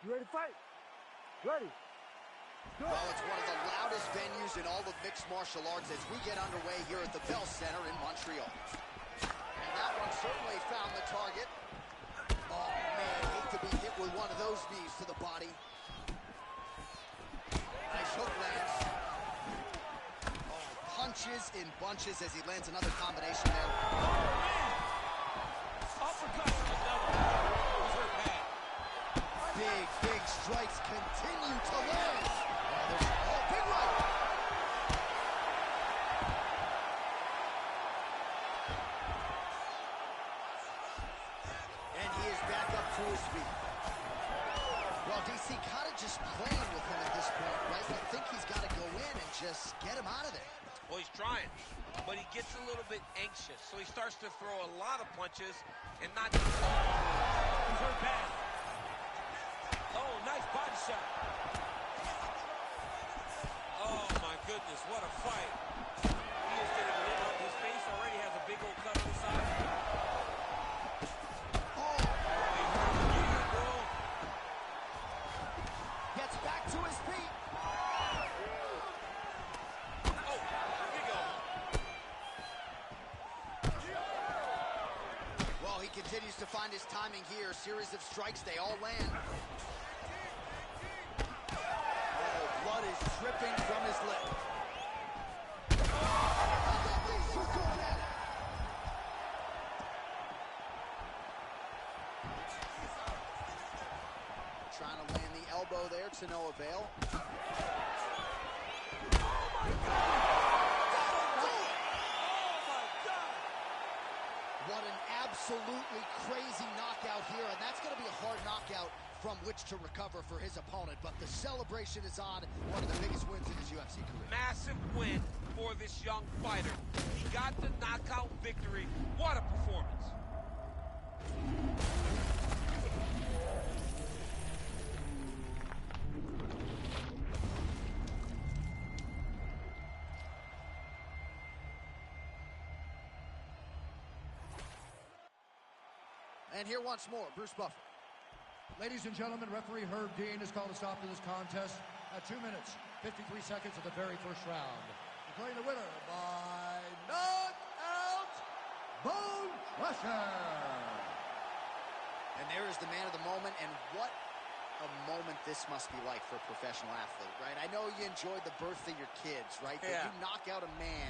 You ready to fight? Ready. Go. Well, it's one of the loudest venues in all of mixed martial arts as we get underway here at the Bell Center in Montreal. And that one certainly found the target. Oh, man, hate to be hit with one of those knees to the body. Nice hook lands. Oh, punches in bunches as he lands another combination there. Oh, man. Uppercut. He's hurt bad. Big strikes continue to land. Oh, big right. And he is back up to his feet. Well, DC kind of just playing with him at this point, right? You think he's got to go in and just get him out of there. Well, he's trying, but he gets a little bit anxious, so he starts to throw a lot of punches and not just... He's hurt bad. Oh, nice body shot. Oh, my goodness, what a fight. He is getting lit up. His face already has a big old cut on the side. continues to find his timing here. Series of strikes, they all land. Oh, blood is dripping from his lip. Trying to land the elbow there to no avail. Oh my God! What an absolutely crazy knockout here, and that's going to be a hard knockout from which to recover for his opponent, but the celebration is on. One of the biggest wins in his UFC career. Massive win for this young fighter. He got the knockout victory. What a performance. And here once more, Bruce Buffer. Ladies and gentlemen, referee Herb Dean has called a stop to this contest at 2 minutes, 53 seconds of the very first round. Declaring the winner by knockout, Bone Crusher. And there is the man of the moment, and what a moment this must be like for a professional athlete, right? I know you enjoyed the birth of your kids, right? Yeah. But you knock out a man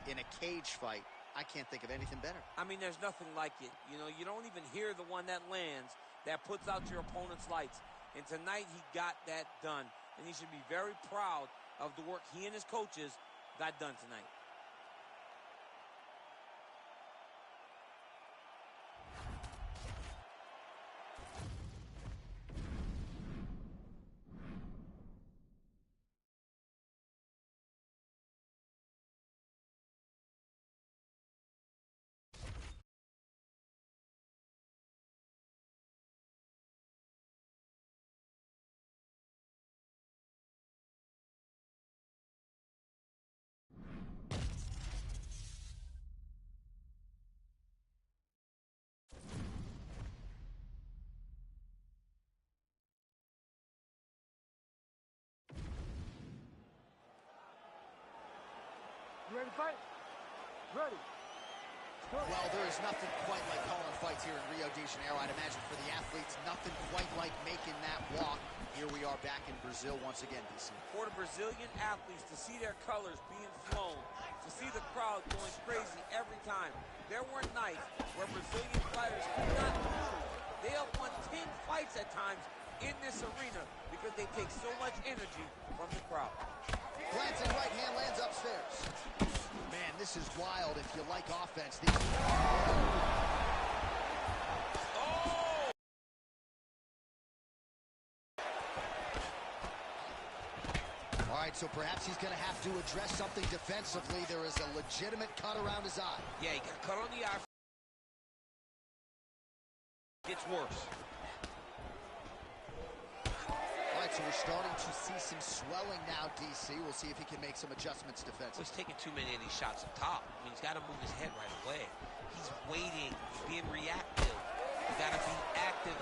in a cage fight. I can't think of anything better. I mean, there's nothing like it. You know, you don't even hear the one that lands that puts out your opponent's lights. And tonight he got that done. And he should be very proud of the work he and his coaches got done tonight. You ready to fight? Ready. Well, there is nothing quite like calling fights here in Rio de Janeiro. I'd imagine for the athletes, nothing quite like making that walk. Here we are back in Brazil once again, DC. For the Brazilian athletes to see their colors being flown, to see the crowd going crazy every time. There were nights where Brazilian fighters could not move. They have won 10 fights at times in this arena because they take so much energy from the crowd. Glancing right hand lands upstairs. Man, this is wild if you like offense. Oh! All right, so perhaps he's going to have to address something defensively. There is a legitimate cut around his eye. Yeah, he got cut on the eye. Gets worse. All right, so we're starting to see some swelling now, DC. We'll see if he can make some adjustments defensively. He's taking too many of these shots up top. I mean, he's got to move his head right away. He's waiting. He's being reactive. You got to be active.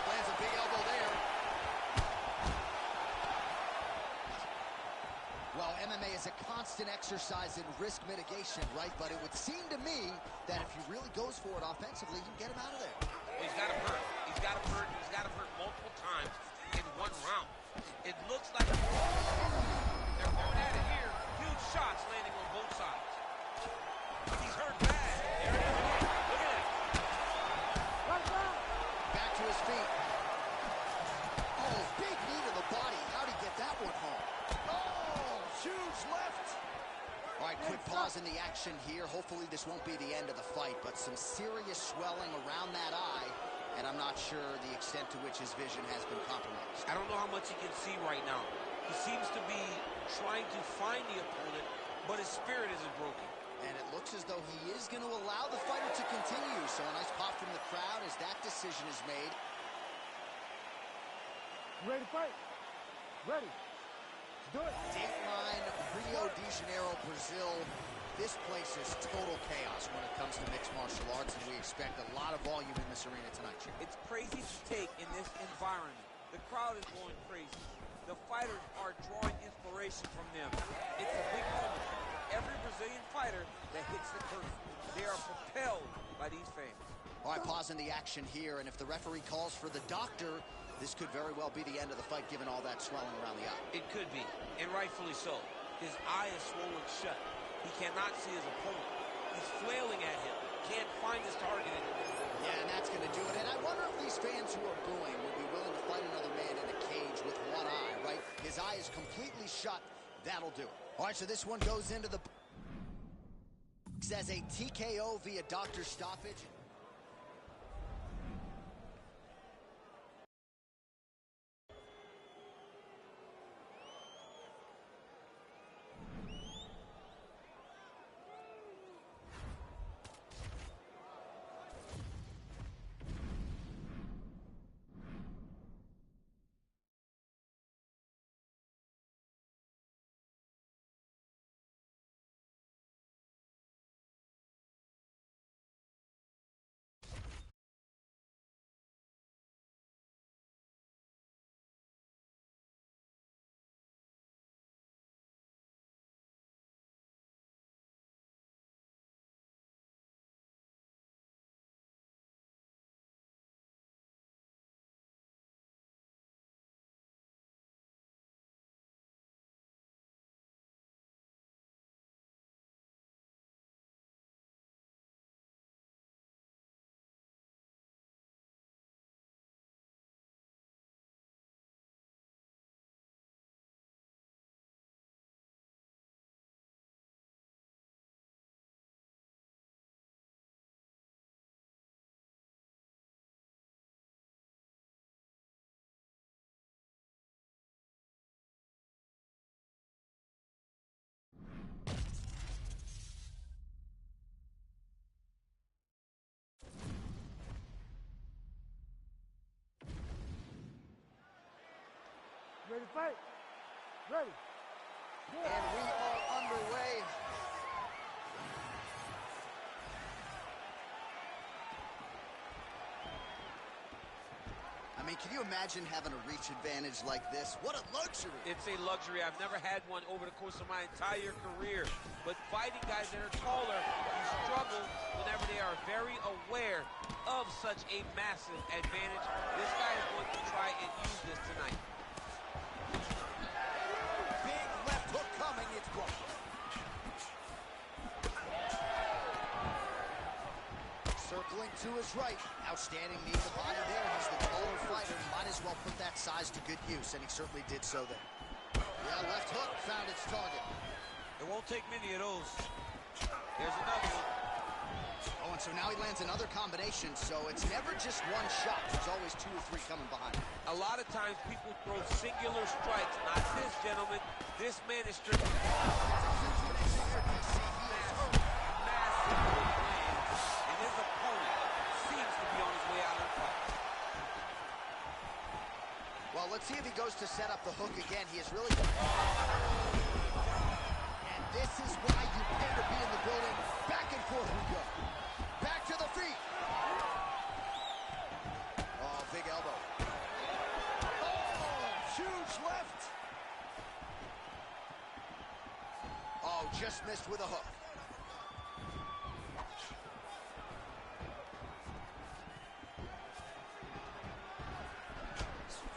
Lands a big elbow there. Well, MMA is a constant exercise in risk mitigation, right? But it would seem to me that if he really goes for it offensively, you can get him out of there. He's got him hurt. He's got him hurt. He's got him hurt multiple times in one round. It looks like they're going at it here. Huge shots landing on both sides. He's hurt bad. There it is. Look at it. Right now. Back to his feet. Oh, big knee to the body. How'd he get that one home? Oh, huge left. All right, quick pause in the action here. Hopefully this won't be the end of the fight, but some serious swelling around that eye, and I'm not sure the extent to which his vision has been compromised. I don't know how much he can see right now. He seems to be trying to find the opponent, but his spirit isn't broken. And it looks as though he is going to allow the fighter to continue. So a nice pop from the crowd as that decision is made. You ready to fight? Ready. Let's do it. Dateline, Rio de Janeiro, Brazil. This place is total chaos when it comes to mixed martial arts, and we expect a lot of volume in this arena tonight, Jim. It's crazy to take in this environment. The crowd is going crazy. The fighters are drawing inspiration from them. It's a big moment. Every Brazilian fighter that hits the curtain. They are propelled by these fans. All right, pausing the action here, and if the referee calls for the doctor, this could very well be the end of the fight, given all that swelling around the eye. It could be, and rightfully so. His eye is swollen shut. He cannot see his opponent. He's flailing at him. Can't find his target anymore. Yeah, and that's going to do it. And I wonder if these fans who are booing would be willing to fight another man in a cage with one eye, right? His eye is completely shut. That'll do it. All right, so this one goes into the as a TKO via doctor stoppage. Ready to fight? Ready. And we are underway. I mean, can you imagine having a reach advantage like this? What a luxury. It's a luxury. I've never had one over the course of my entire career. But fighting guys that are taller, you struggle whenever they are very aware of such a massive advantage. This guy is going to try and use this tonight. Big left hook coming. It's blocked. Circling to his right. Outstanding knee to the body there. He's the taller fighter. Might as well put that size to good use, and he certainly did so there. Yeah, left hook found its target. It won't take many of those. There's another one. Oh, and so now he lands another combination, so it's never just one shot. There's always 2 or 3 coming behind him. A lot of times people throw singular strikes. Not this gentleman. This man is strictly Well, let's see if he goes to set up the hook again. He is really... And this is why you pay to be in the building. Back and forth we go. Back to the feet. Oh, big elbow. Oh, huge left. Oh, just missed with a hook.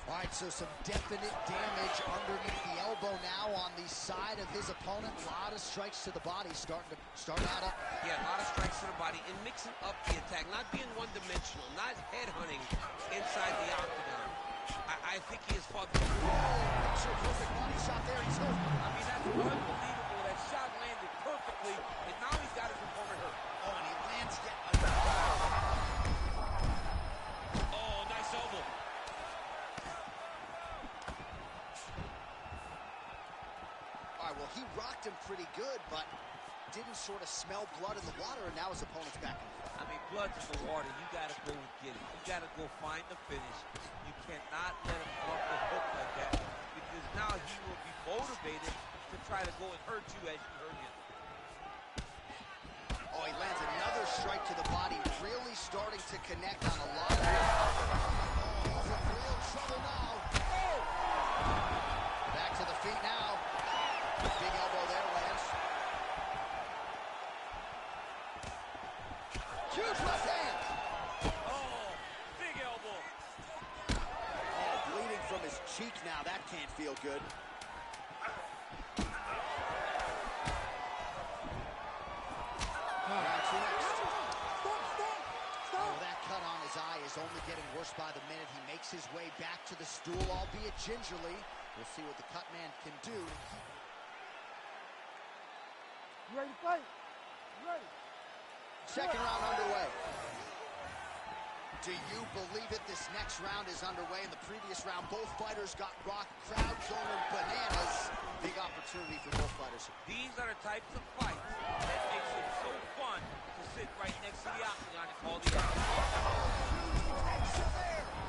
All right, so some definite damage underneath the elbow now on the side of his opponent. A lot of strikes to the body starting to add up. Yeah, a lot of strikes to the body and mixing up the attack, not being one-dimensional, not headhunting inside the octagon. I think he has fought. Perfect body shot there. He's hurt. I mean, that's unbelievable. That shot landed perfectly, and now he's got his opponent hurt. Oh, and he lands yet another. Oh, nice elbow. All right, well, he rocked him pretty good, but didn't sort of smell blood in the water, and now his opponent's back in the fight. I mean, blood's in the water. You got to go and get it. You got to go find the finish. You cannot let him off the hook like that, because now he will be motivated to try to go and hurt you as you hurt him. Oh, he lands another strike to the body, really starting to connect on a lot of... Oh, he's in real trouble now. Oh! Back to the feet now. Big elbow there lands. Huge left hand. Oh, big elbow. Oh, bleeding from his cheek now. That can't feel good. Round two next. Oh, that cut on his eye is only getting worse by the minute. He makes his way back to the stool, albeit gingerly. We'll see what the cut man can do. You ready to fight? You ready? Second round underway. Do you believe it? This next round is underway. In the previous round, both fighters got rocked. Crowd going bananas. Big opportunity for both fighters. These are the types of fights that makes it so fun to sit right next to the octagon and call the action.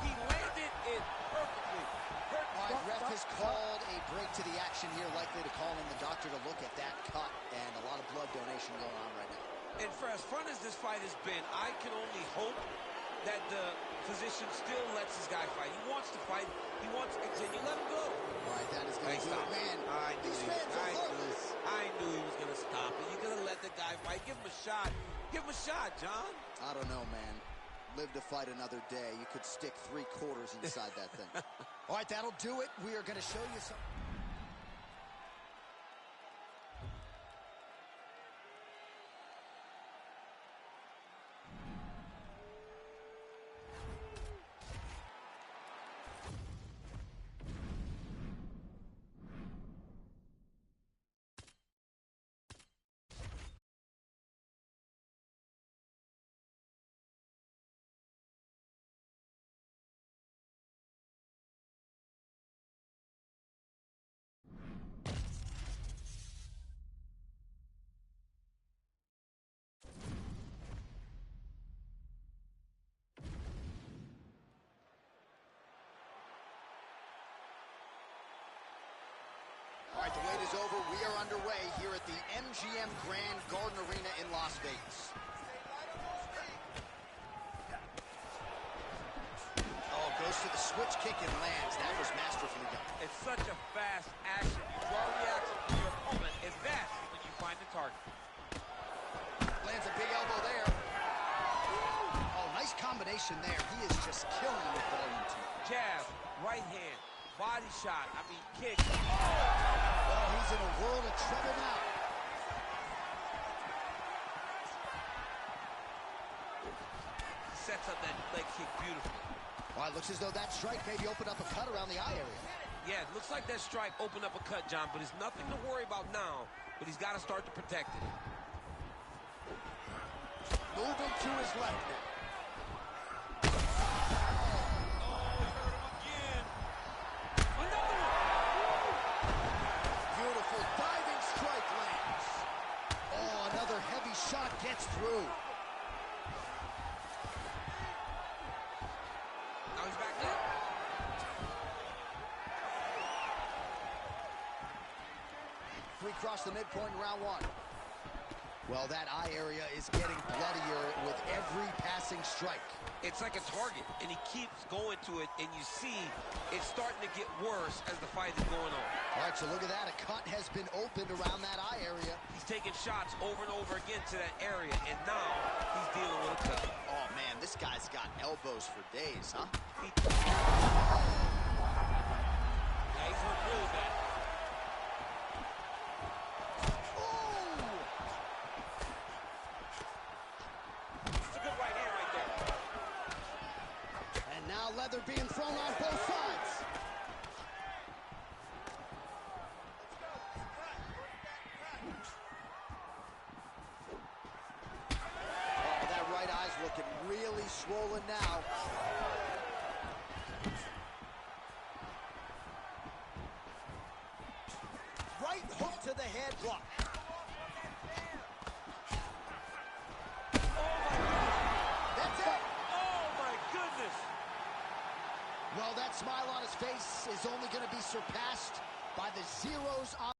He landed it perfectly. All right, ref has called a break to the action here, likely to call in the doctor to look at that cut, and a lot of blood donation going on right now. And for as fun as this fight has been, I can only hope that the physician still lets this guy fight. He wants to fight. He wants to continue. Let him go. All right, that is going to do it, man. I knew he was going to stop it. You're going to let the guy fight. Give him a shot. Give him a shot, John. I don't know, man. Live to fight another day. You could stick 3/4 inside that thing. All right, that'll do it. We are going to show you some. All right, the wait is over. We are underway here at the MGM Grand Garden Arena in Las Vegas. Oh, goes to the switch kick and lands. That was masterfully done. It's such a fast action. You draw reaction from your opponent, and that's when you find the target. Lands a big elbow there. Oh, nice combination there. He is just killing with volume tonight. Jab, right hand, body shot, kick. Oh, he's in a world of trouble now. Sets up that leg kick beautifully. All right, looks as though that strike maybe opened up a cut around the eye area. Yeah, it looks like that strike opened up a cut, John, but it's nothing to worry about now, but he's got to start to protect it. Moving to his left. Beautiful diving strike lands. Oh, another heavy shot gets through. Now he's back there. We cross the midpoint in round one. Well, that eye area is getting bloodier with every passing strike. It's like a target, and he keeps going to it, and you see it's starting to get worse as the fight is going on. All right, so look at that. A cut has been opened around that eye area. He's taking shots over and over again to that area, and now he's dealing with a cut. Oh, man, this guy's got elbows for days, huh? Yeah, he's hurt really bad. Leather being thrown on both sides. Oh, that right eye's looking really swollen now. Right hook to the head block. Well, that smile on his face is only going to be surpassed by the zeros on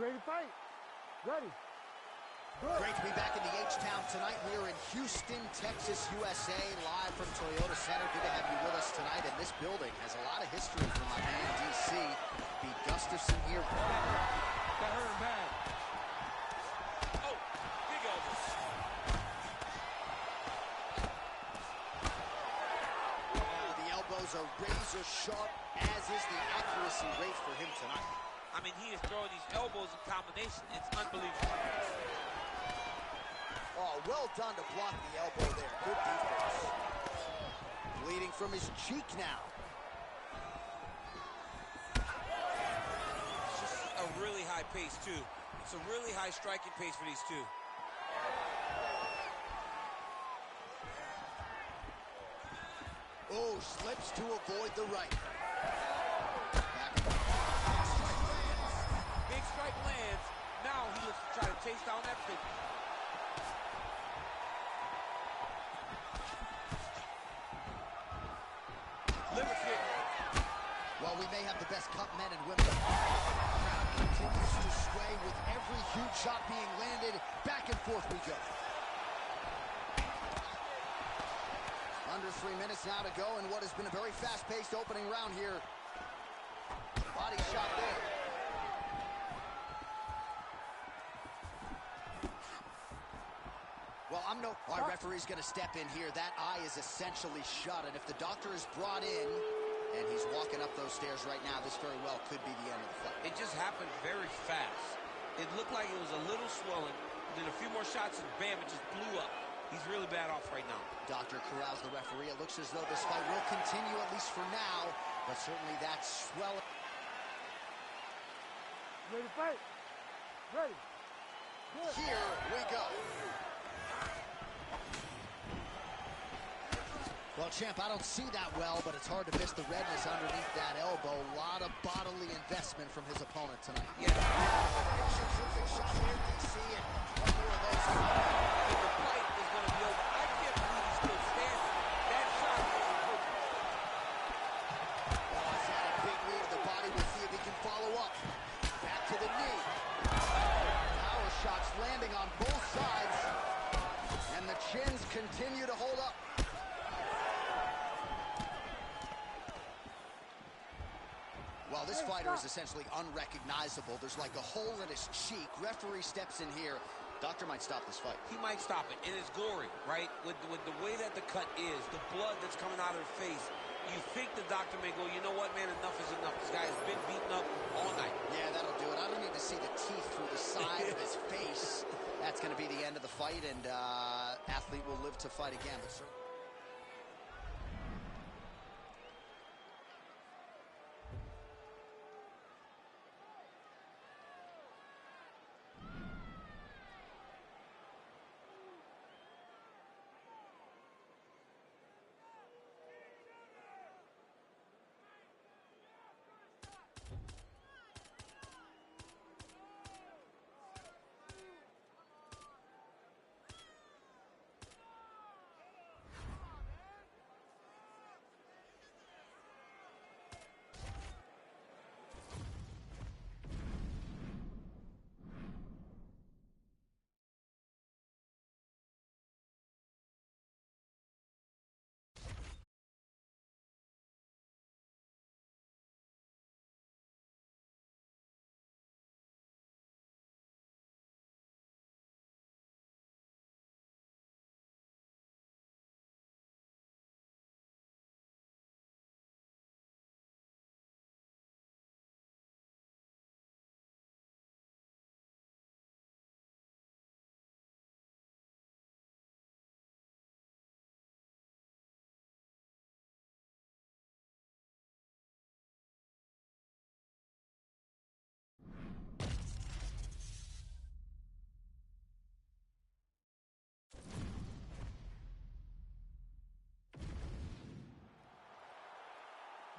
ready to fight? Ready. Good. Great to be back in the H-Town tonight. We are in Houston, Texas, USA, live from Toyota Center. Good to have you with us tonight. And this building has a lot of history for my man, DC. Beat Gustafson here. That hurt him bad. Oh, big elbow. The elbows are razor sharp, as is the accuracy rate for him tonight. I mean, he is throwing these elbows in combination. It's unbelievable. Oh, well done to block the elbow there. Good defense. Bleeding from his cheek now. It's just a really high pace, too. It's a really high striking pace for these two. Oh, slips to avoid the right. Big strike lands. Now he looks to try to chase down that finish. Liver kick. Well, we may have the best cut men and women. The crowd continues to sway with every huge shot being landed. Back and forth we go. Under 3 minutes now to go in what has been a very fast-paced opening round here. Body shot there. Well, our referee's going to step in here. That eye is essentially shut, and if the doctor is brought in and he's walking up those stairs right now, this very well could be the end of the fight. It just happened very fast. It looked like it was a little swelling. Then a few more shots and bam, it just blew up. He's really bad off right now. Dr. corrals the referee. It looks as though this fight will continue, at least for now, but certainly that swelling. Ready to fight? Ready. Good. Here we go. Well, champ, I don't see that well, but it's hard to miss the redness underneath that elbow. A lot of bodily investment from his opponent tonight. Yeah. Terrific shot here, DC, and one more of those. The fight is going to be over. I can't believe he's still standing. That shot was perfect. Oh, he's had a big knee to the body. We'll see if he can follow up. Back to the knee. Power shots landing on both sides, and the chins continue to hold up. Well, this fighter is essentially unrecognizable. There's like a hole in his cheek. Referee steps in here. Doctor might stop this fight. He might stop it in his glory, right? With the way that the cut is, the blood that's coming out of the face, you think the doctor may go, you know what, man, enough is enough. This guy has been beaten up all night. Yeah, that'll do it. I don't need to see the teeth through the side of his face. That's going to be the end of the fight, and athlete will live to fight again. But certainly.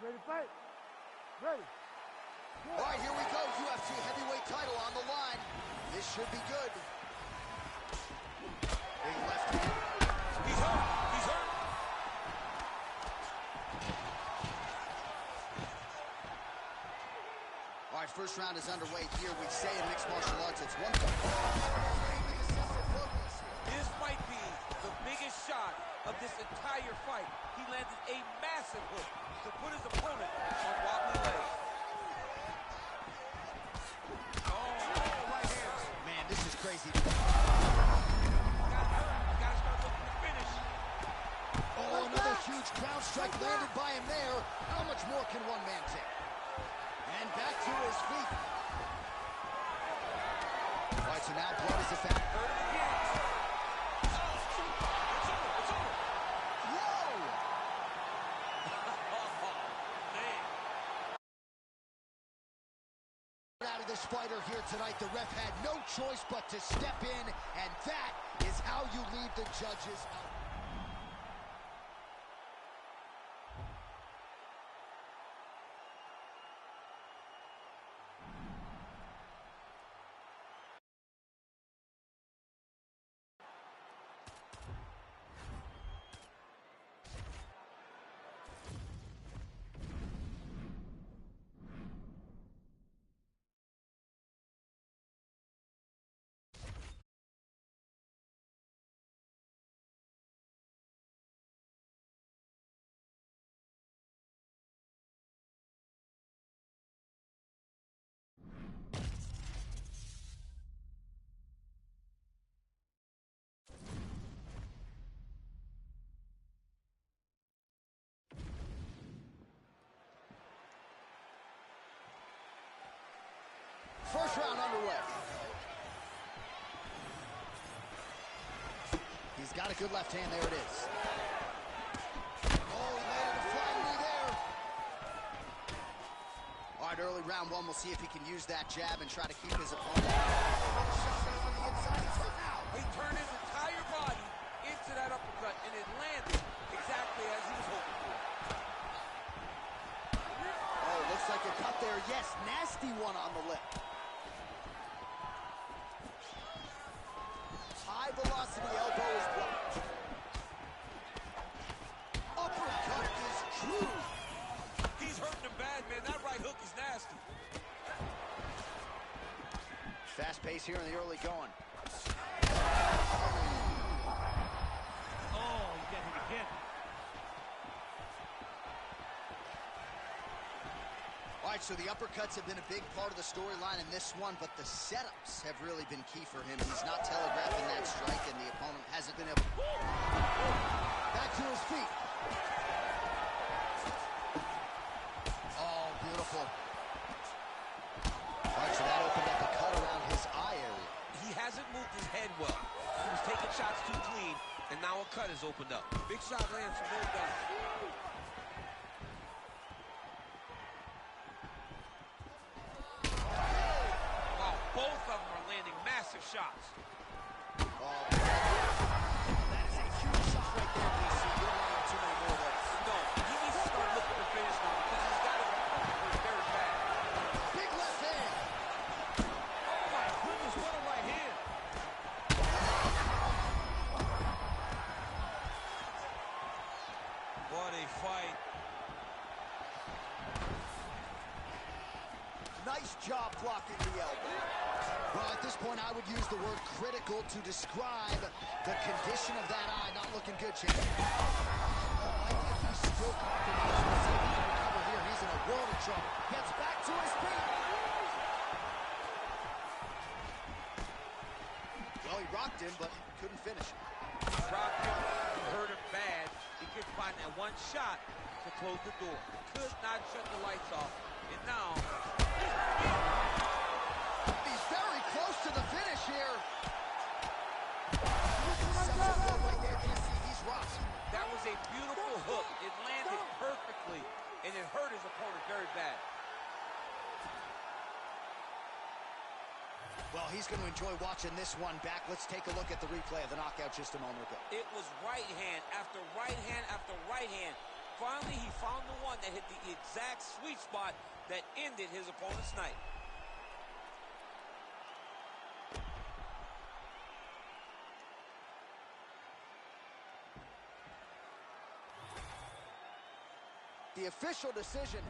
Ready to fight? Ready. Good. All right, here we go. UFC heavyweight title on the line. This should be good. Big left hand. He's hurt. He's hurt. All right, first first round is underway here. We say in mixed martial arts, it's one thing. This might be the biggest shot of this entire fight. He landed a massive hook to put his opponent on wobbly legs. Oh, right hands. Man, this is crazy. Gotta start looking to finish. Oh, another huge ground strike landed by him there. How much more can one man take? And back to his feet. All right, so now blood is a factor. Hurt him again. It's over. Whoa! Man. Out of this fighter here tonight, the ref had no choice but to step in, and that is how you leave the judges out. First round underway. He's got a good left hand. There it is. Oh, he landed a flying knee there. All right, early round one. We'll see if he can use that jab and try to keep his opponent. He turned his entire body into that uppercut, and it landed exactly as he was hoping for. Oh, looks like a cut there. Yes, nasty one on the lip. High velocity elbow is blocked. Uppercut is true. He's hurting him bad, man. That right hook is nasty. Fast pace here in the early going. Oh, he got hit again. All right, so the uppercuts have been a big part of the storyline in this one, but the setups have really been key for him. He's not telegraphing that strike, and the opponent hasn't been able... Back to his feet. Oh, beautiful. All right, so that opened up a cut around his eye area. He hasn't moved his head well. He was taking shots too clean, and now a cut has opened up. Big shot lands from both guys. Wow, both of them are landing massive shots. Oh, that is a huge shot right there, DC. You're landing too many more of those. No, he needs to start looking to finish now because he's got it perfectly very bad. Big left hand. Oh my goodness, what a right hand. What a fight. Nice job blocking the elbow. Well, at this point, I would use the word critical to describe the condition of that eye. Not looking good, champ. Oh, I think he's still compromised. We'll see if he can recover here. He's in a world of trouble. Gets back to his feet. Well, he rocked him, but couldn't finish him. Rocked him, hurt him bad. He could find that one shot to close the door. Could not shut the lights off. And now... He's very close to the finish here. Right there, DC. He's rocked. That was a beautiful hook. It landed perfectly, and it hurt his opponent very bad. Well, he's going to enjoy watching this one back. Let's take a look at the replay of the knockout just a moment ago. It was right hand after right hand after right hand. Finally, he found the one that hit the exact sweet spot that ended his opponent's night. The official decision.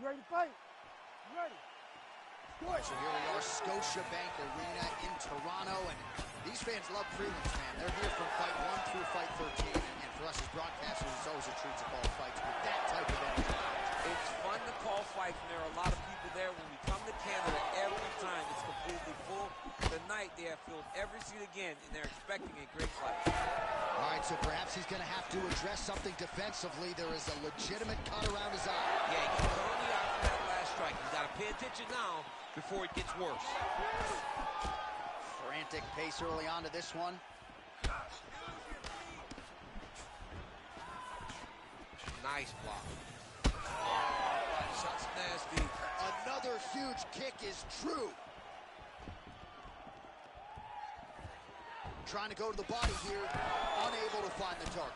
ready to fight? Ready. All right, so here we are, Scotiabank Arena in Toronto, and these fans love prelims, man. They're here from fight 1 through fight 13, and for us as broadcasters, it's always a treat to call fights with that type of energy. It's fun to call fights, and there are a lot of people there. When we come to Canada, every time it's completely full. Tonight, they have filled every seat again, and they're expecting a great fight. All right, so perhaps he's going to have to address something defensively. There is a legitimate cut around his eye. Yeah, he's currently out for that last strike. He's got to pay attention now before it gets worse. Frantic pace early on to this one. Nice block. Oh, shot's nasty. Another huge kick is true. Trying to go to the body here, unable to find the target.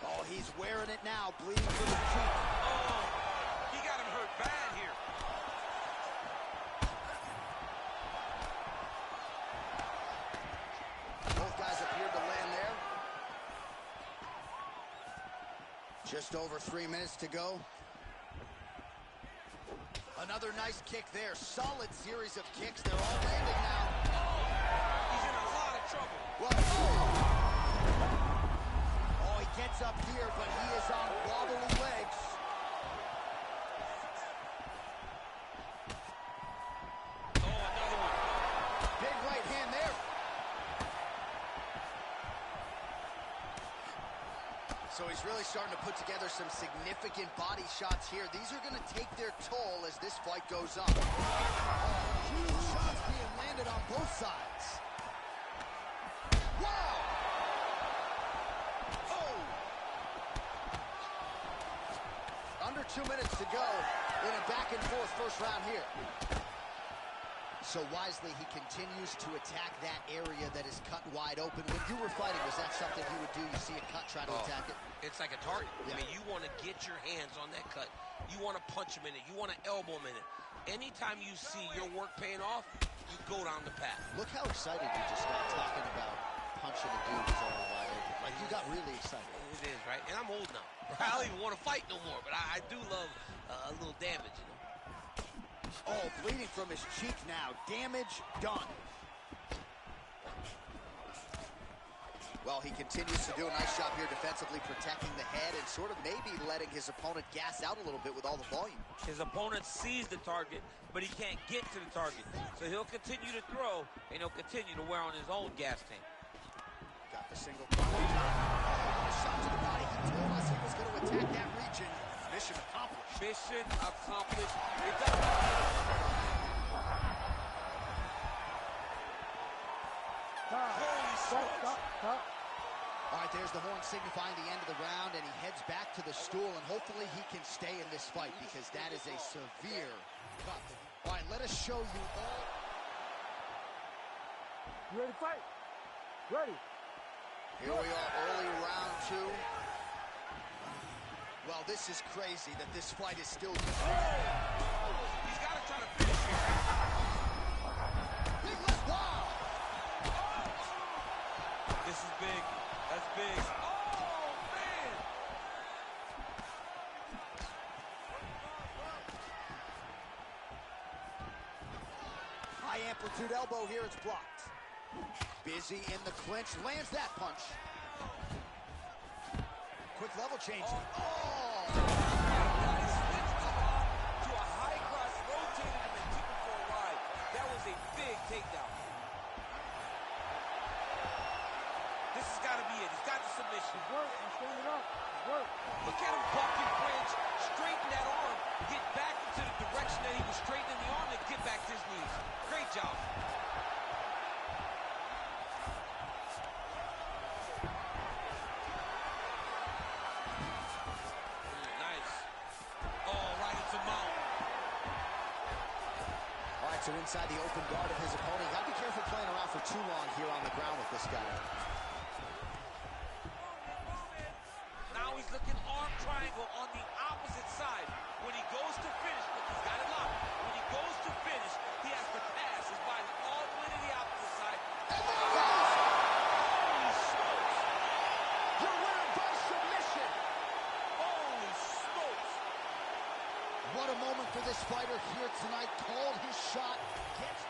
Oh, he's wearing it now, bleeding from the cheek. Oh, he got him hurt bad here. Both guys appeared to land there. Just over 3 minutes to go. Another nice kick there. Solid series of kicks. They're all landing now. He's in a lot of trouble. Well, oh, he gets up here, but he is on wobbly legs. Oh, another one. Big right hand there. So he's really starting to put together some significant body shots here. These are going to take their toll as this fight goes on. Huge shots being landed on both sides. Wow! Oh! Under 2 minutes to go in a back-and-forth first round here. So wisely, he continues to attack that area that is cut wide open. When you were fighting, was that something you would do? You see a cut, try to attack it? It's like a target. Yeah. I mean, you want to get your hands on that cut. You want to punch him in it. You want to elbow him in it. Anytime you see your work paying off, you go down the path. Look how excited you just got talking about punching a dude who's all wide open. Like, you got really excited. It is, right? And I'm old now. I don't even want to fight no more, but I do love a little damage, you know. Oh, bleeding from his cheek now. Damage done. Well, he continues to do a nice job here defensively, protecting the head and sort of maybe letting his opponent gas out a little bit with all the volume. His opponent sees the target, but he can't get to the target. So he'll continue to throw, and he'll continue to wear on his own gas tank. Got the single punch. A shot to the body. He told us he was going to attack that region. Mission accomplished. Mission accomplished. It doesn't. Holy smokes. Stop. All right, there's the horn signifying the end of the round, and he heads back to the stool, and hopefully he can stay in this fight because that is a severe cut. All right, let us show you all. You ready to fight? Ready. Here we are, early round 2. Well, this is crazy that this fight is still... He's got to try to finish here. Big left, wow! This is big. That's big. Oh, man! High amplitude elbow here, it's blocked. Busy in the clinch, lands that punch. Quick level change. Oh! Nice switch to a high cross, rotated him and took him for a ride. That was a big takedown. This has got to be it. He's got the submission. Work. I'm standing up. Work. Look at him buck and flinch, straighten that arm, get back into the direction that he was straightening the arm, and get back to his knees. Great job. Nice. Oh, right into mount. All right, so inside the open guard of his opponent. Got to be careful playing around for too long here on the ground with this guy. Now he's looking arm triangle on the opposite side. When he goes to finish, look, he's got it locked. When he goes to finish, he has to pass his body all the way to the opposite side. And there it goes! Holy smokes! Your winner by submission! Holy smokes! What a moment here tonight, called his shot, gets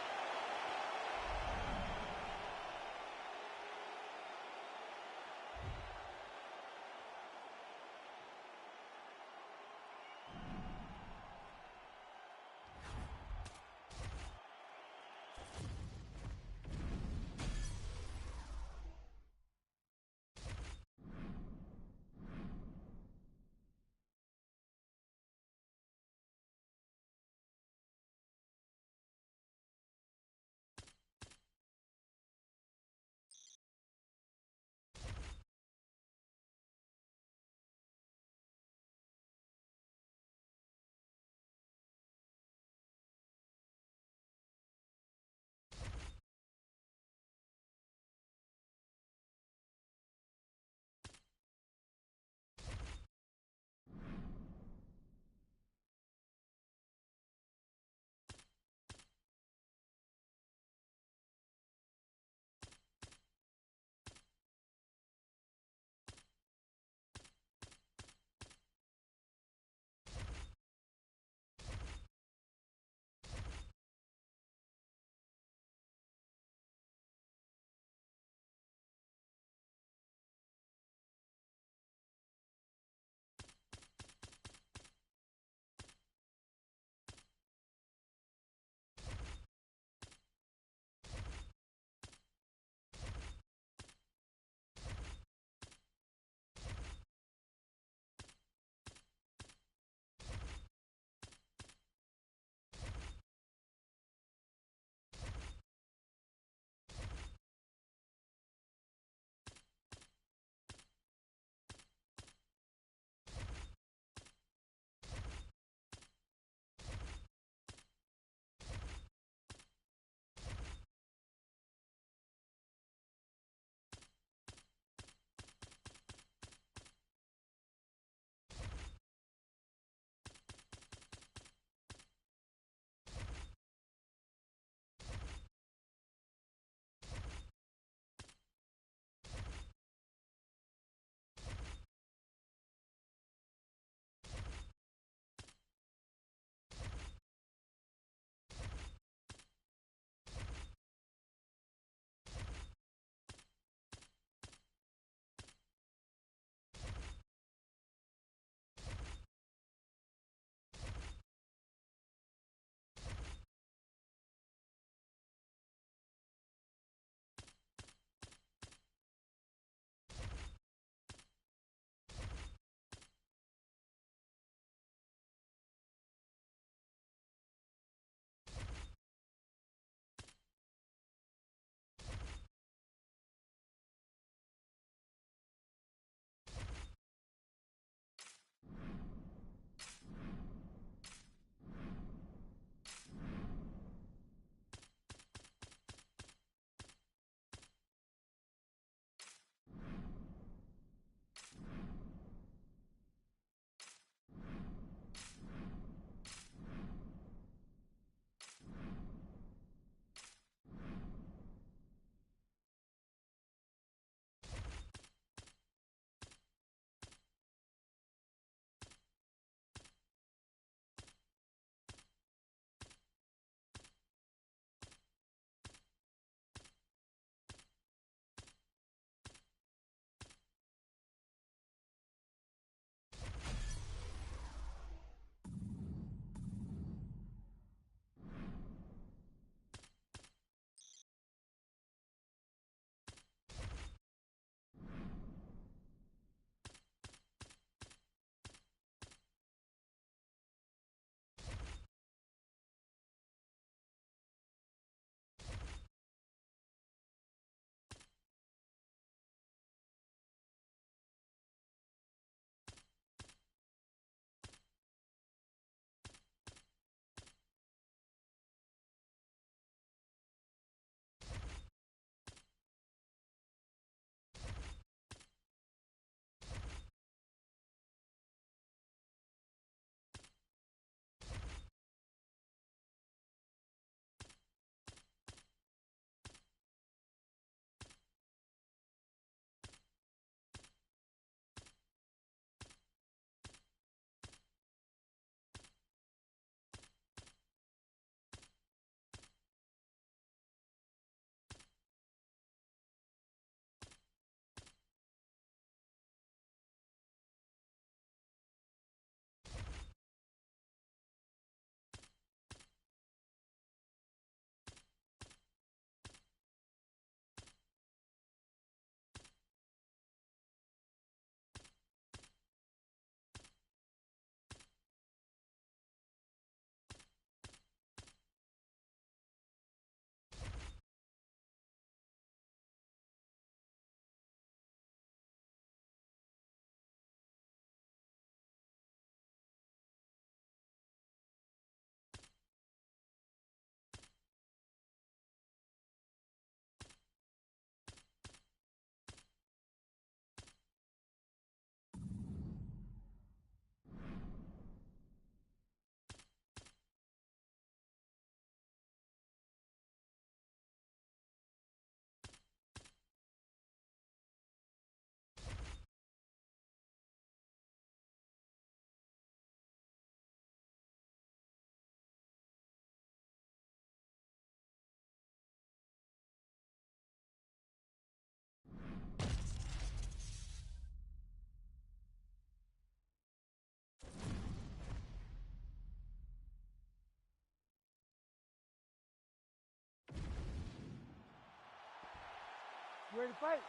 You ready to fight?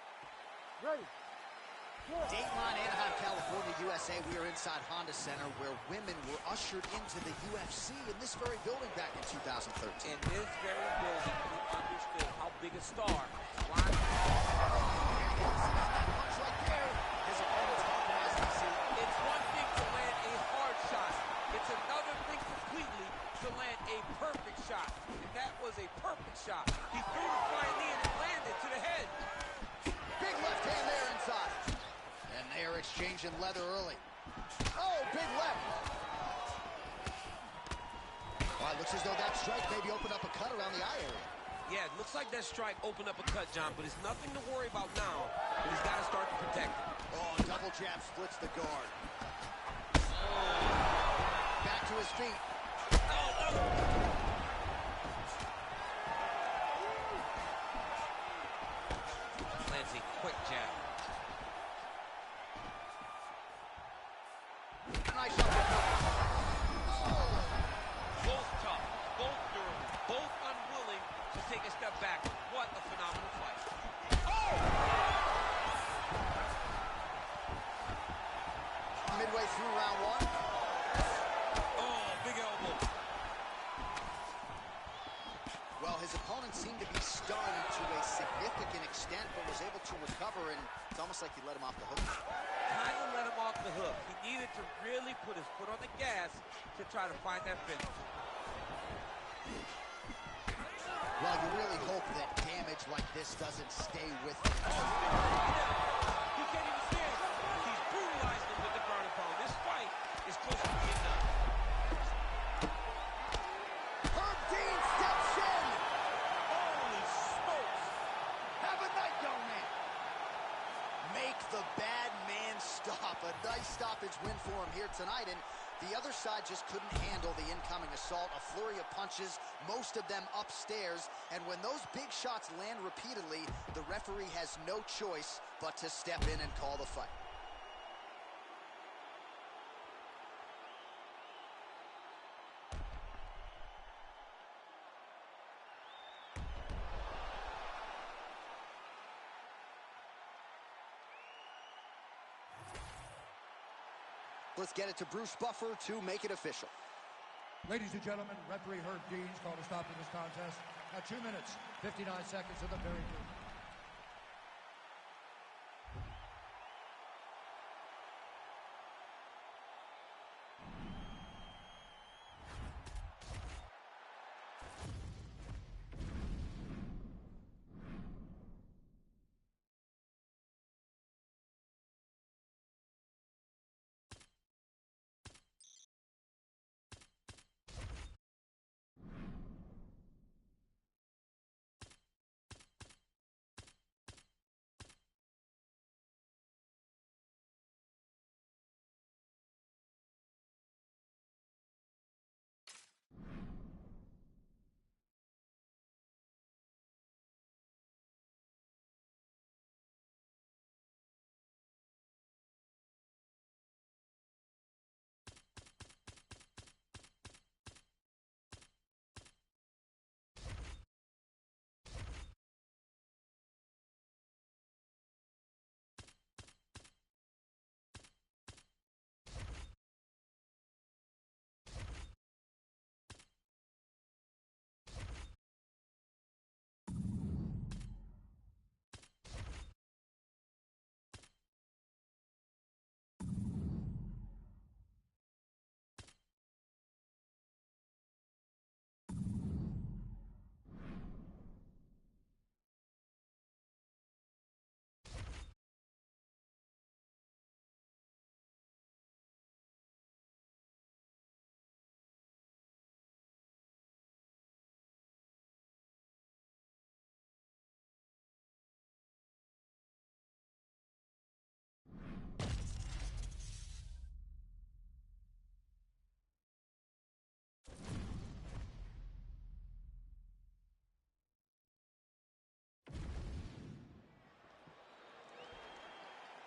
Ready. Dateline, Anaheim, California, USA. We are inside Honda Center where women were ushered into the UFC in this very building back in 2013. In this very building, we understood how big a star Punch right there. His opponent's compromised DC. It's one thing to land a hard shot. It's another thing completely to land a perfect shot. And that was a perfect shot. He threw the flying knee and it landed to the head. Big left hand there inside. And they are exchanging leather early. Oh, big left. Well, it looks as though that strike maybe opened up a cut around the eye area. Yeah, it looks like that strike opened up a cut, John, but it's nothing to worry about now. But he's got to start to protect it. Oh, double jab splits the guard. Back to his feet. Lands a quick jab. Nice uppercut. Oh. Both tough, both durable, both unwilling to take a step back. What a phenomenal fight. Oh! Midway through round one. Oh, big elbow. Well, his opponent seemed to be stunned to a significant extent, but was able to recover, and it's almost like he let him off the hook. Kind of let him off the hook. He needed to really put his foot on the gas to try to find that finish. Well, you really hope that damage like this doesn't stay with him. He can't even stand. He's brutalized him with the ground and pound. This fight is close to being done. Herb Dean steps in. Holy smokes. Have a night, young man. Make the bad man stop. A nice stoppage win for him here tonight, and the other side just couldn't handle the incoming assault. A flurry of punches, most of them upstairs. And when those big shots land repeatedly, the referee has no choice but to step in and call the fight. Let's get it to Bruce Buffer to make it official. Ladies and gentlemen, referee Herb Dean's called a stop to this contest at 2 minutes, 59 seconds of the very first.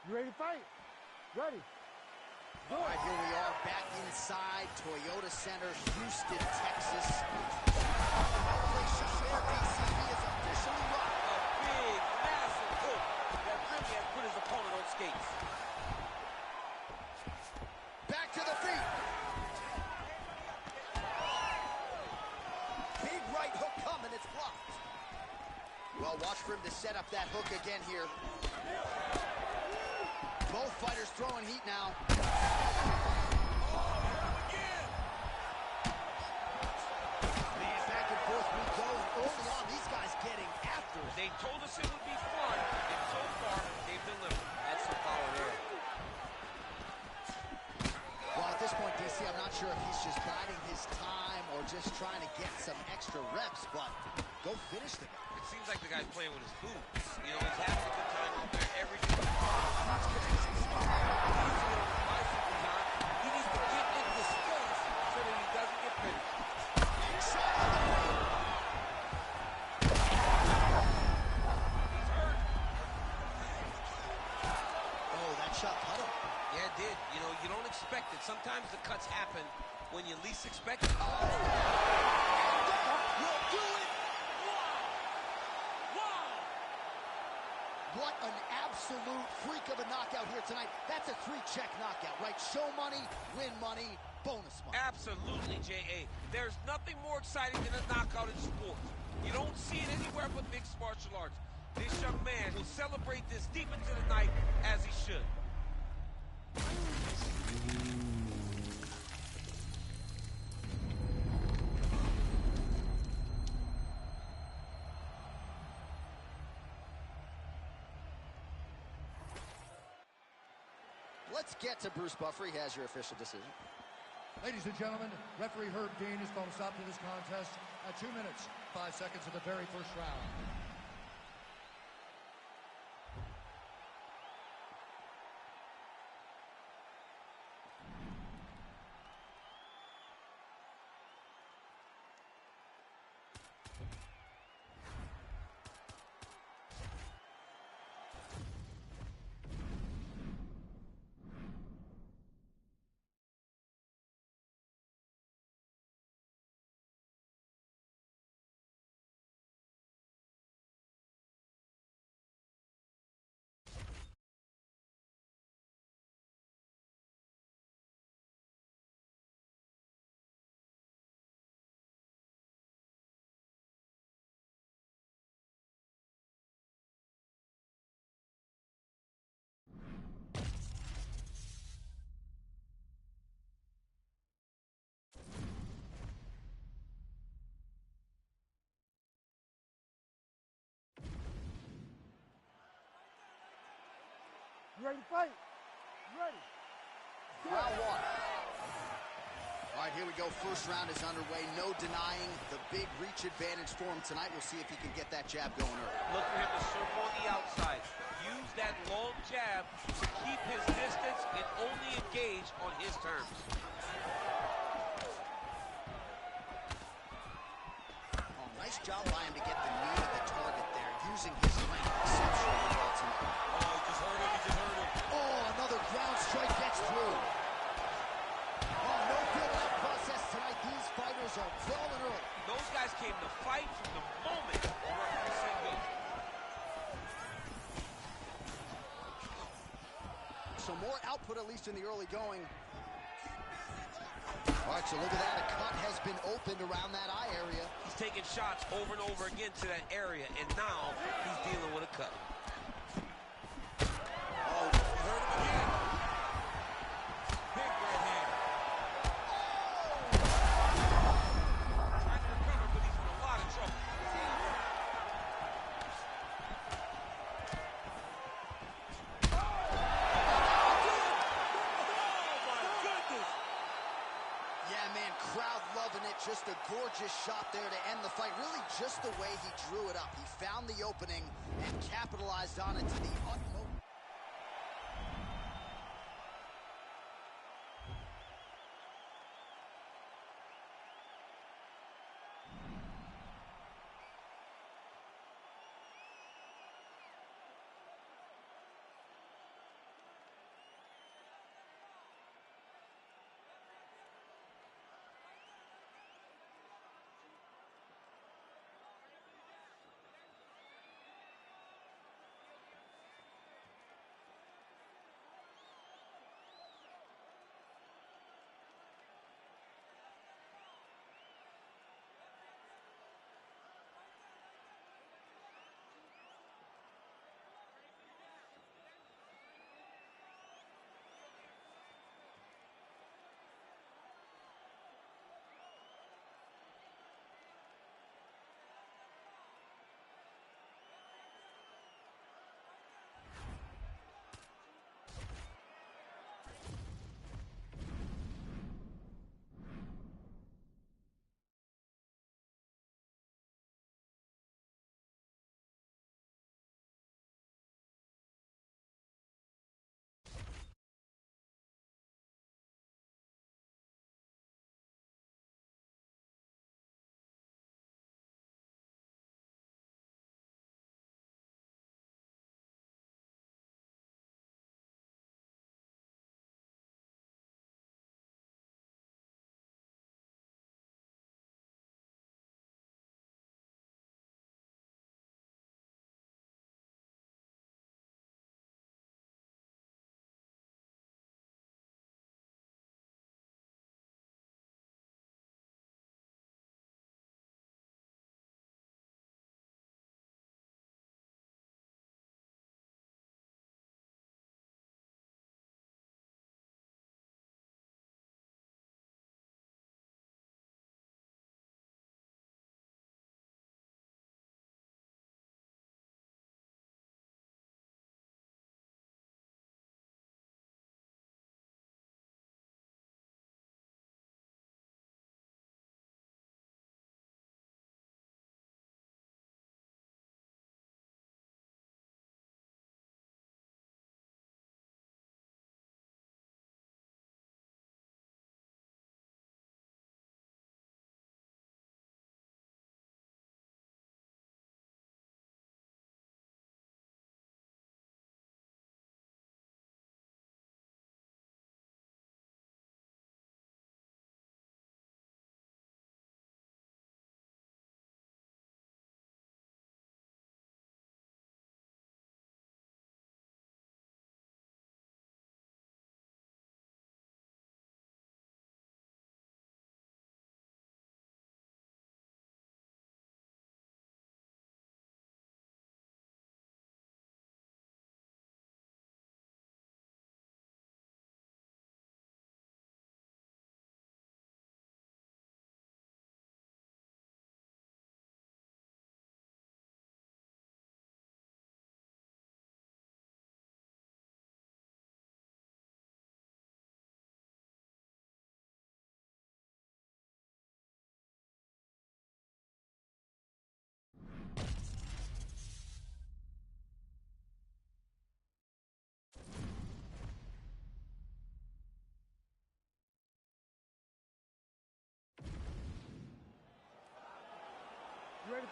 You ready to fight? Ready. All right, here we are back inside Toyota Center, Houston, Texas. Congratulations there, DCB is officially locked. A big, massive hook he has put his opponent on skates. Back to the feet. Big right hook coming, it's blocked. Well, watch for him to set up that hook again here. Both fighters throwing heat now. Man, back and forth we go. Early on, these guys getting after it. They told us it would be fun, and so far, they've delivered. That's some power there. Well, at this point, DC, I'm not sure if he's just biding his time or just trying to get some extra reps, but go finish the guy. It seems like the guy's playing with his boots. You know, he's having a good time out there. Everything. He needs to get into space so that he doesn't get finished. He's hurt. Oh, that shot cut him. Yeah, it did. You know, you don't expect it. Sometimes the cuts happen when you least expect it. Oh. And that will do it. What an absolute freak of a knockout here tonight. That's a 3-check knockout, right? Show money, win money, bonus money. Absolutely, J.A. There's nothing more exciting than a knockout in sports. You don't see it anywhere but mixed martial arts. This young man will celebrate this deep into the night as he should. Let's get to Bruce Buffer. He has your official decision. Ladies and gentlemen, referee Herb Dean has called a stop to this contest at 2 minutes, 5 seconds of the very first round. You ready to fight? You ready? Round one. All right, here we go. First round is underway. No denying the big reach advantage for him tonight. We'll see if he can get that jab going early. Look for him to circle on the outside. Use that long jab to keep his distance and only engage on his terms. Oh, nice job by him to get the knee to the target there, using his length exceptionally well tonight. Oh, he just hurt him. He just hurt him. Oh, another ground strike gets through. Oh, no build-up process tonight. These fighters are falling early. Those guys came to fight from the moment the referee said go. So more output, at least in the early going. All right, so look at that. A cut has been opened around that eye area. He's taking shots over and over again to that area, and now he's dealing with a cut. Oh, hurt him again. Big right hand. Trying to recover, but he's in a lot of trouble. Yeah, man, crowd loving it. Just a gorgeous shot there to end the fight. Really just the way he drew it up. He found the opening and capitalized on it to the utmost.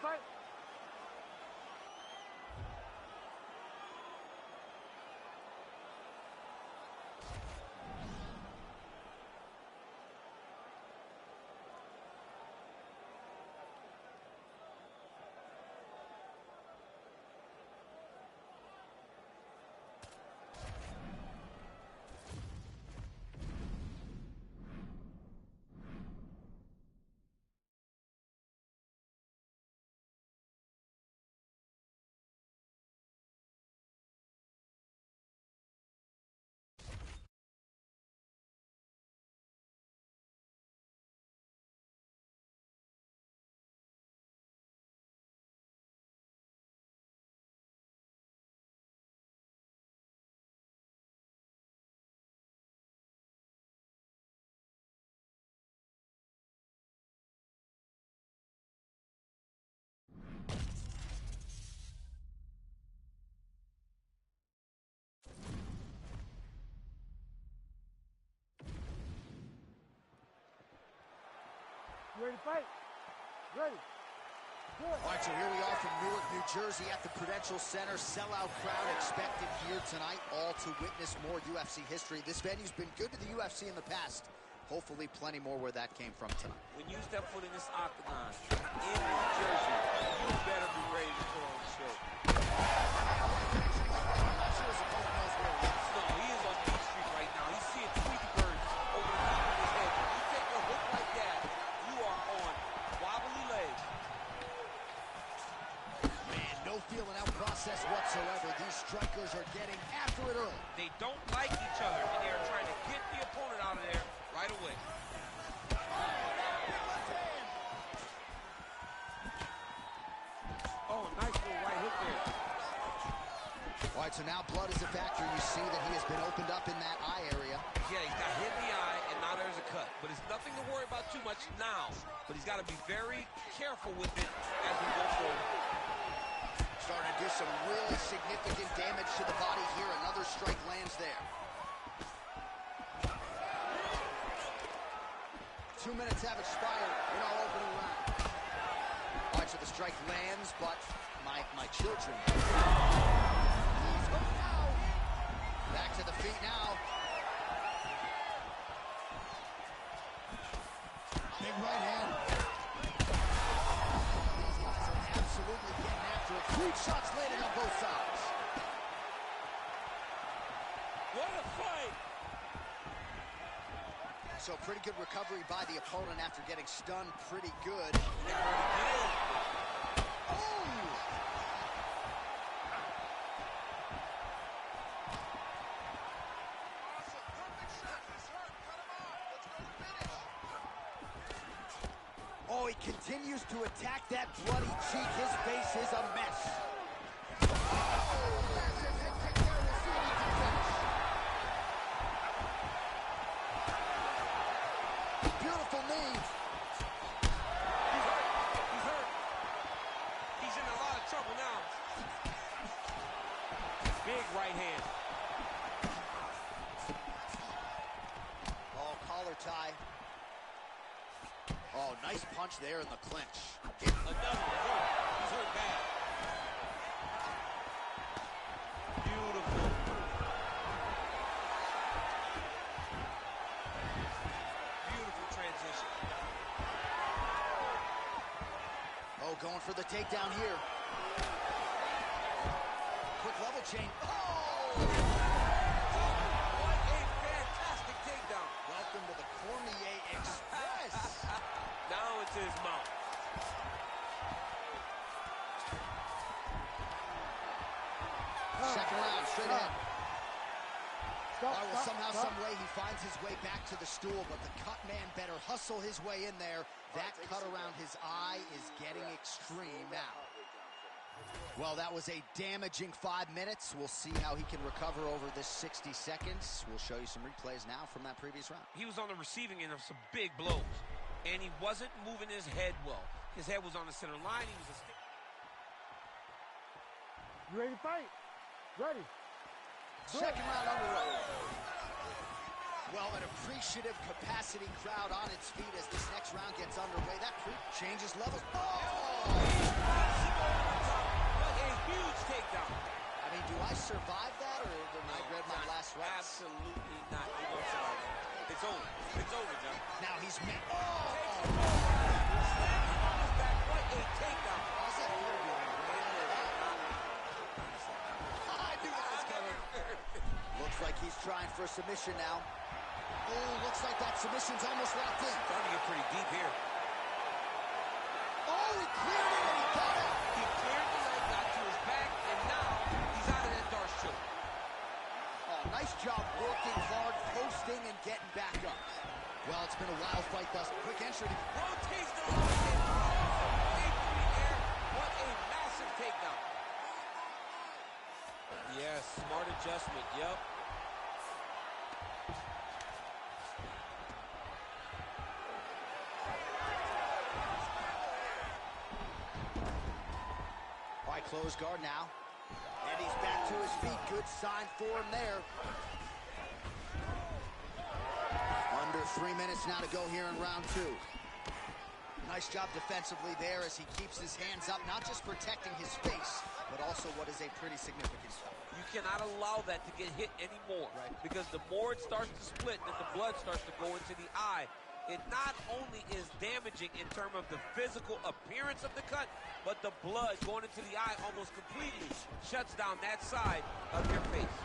fight? You ready to fight? Ready. Good. All right, so here we are from Newark, New Jersey at the Prudential Center. Sellout crowd expected here tonight, all to witness more UFC history. This venue's been good to the UFC in the past. Hopefully plenty more where that came from tonight. When you step foot in this octagon in New Jersey, you better be ready to put on the show. I'm not sure his opponent knows where he is. No, he is on Beach Street right now. He's seeing Tweety birds over the top of his head. When you take a hook like that, you are on wobbly legs. Man, no feeling out process whatsoever. These strikers are getting after it early. They don't like each other, and they are trying to get the opponent out of there right away. Oh, nice little right hook there. All right, so now blood is a factor. You see that he has been opened up in that eye area. Yeah, he got hit in the eye, and now there's a cut. But it's nothing to worry about too much now. But he's got to be very careful with it as we go forward. Starting to do some really significant damage to the body here. Another strike lands there. 2 minutes have expired in our opening round. All right, so the strike lands, but my children. He's hooked now. Back to the feet now. Big right hand. These guys are absolutely getting after it. Huge shots landing on both sides. What a fight! So pretty good recovery by the opponent after getting stunned pretty good. Oh! Oh, he continues to attack that bloody cheek. His face is a mess. Beautiful knee. He's hurt. He's hurt. He's in a lot of trouble now. Big right hand. Oh, collar tie. Oh, nice punch there in the clinch. Another hurt. He's hurt bad. Beautiful. Beautiful transition. Oh, going for the takedown here. Quick level change. Oh! What a fantastic takedown. Welcome to the Cormier Express. Now it's his mouth. Second round, straight ahead. Stop, All right, well, stop, somehow, stop. some way, he finds his way back to the stool, but the cut man better hustle his way in there. That cut around his eye is getting extreme now. Well, that was a damaging 5 minutes. We'll see how he can recover over this 60 seconds. We'll show you some replays now from that previous round. He was on the receiving end of some big blows, and he wasn't moving his head well. His head was on the center line. He was a stick. You ready to fight? Ready. Second round underway. Well, an appreciative capacity crowd on its feet as this next round gets underway. That changes levels. Oh! What a huge takedown. I mean, do I survive that, or did I read my last rights? Absolutely not. You don't survive that. It's over. It's over, John. Now he's met. Oh! Standing on his back. What a takedown. How's that feel doing? I knew that was coming. Looks like he's trying for a submission now. Oh, looks like that submission's almost locked in. Starting to get pretty deep here. Oh, he cleared it and he got it. He cleared the leg, got to his back, and now he's out of that Darce choke. Oh, nice job working hard, posting, and getting back up. Well, it's been a wild fight thus. Quick entry. Rotates the lower hip. Away from the air. What a massive takedown. Yes, smart adjustment. Yep. All right, close guard now. And he's back to his feet. Good sign for him there. Under 3 minutes now to go here in round two. Nice job defensively there as he keeps his hands up, not just protecting his face, but also what is a pretty significant shot. You cannot allow that to get hit anymore. Right. Because the more it starts to split and the blood starts to go into the eye, it not only is damaging in terms of the physical appearance of the cut, but the blood going into the eye almost completely shuts down that side of your face.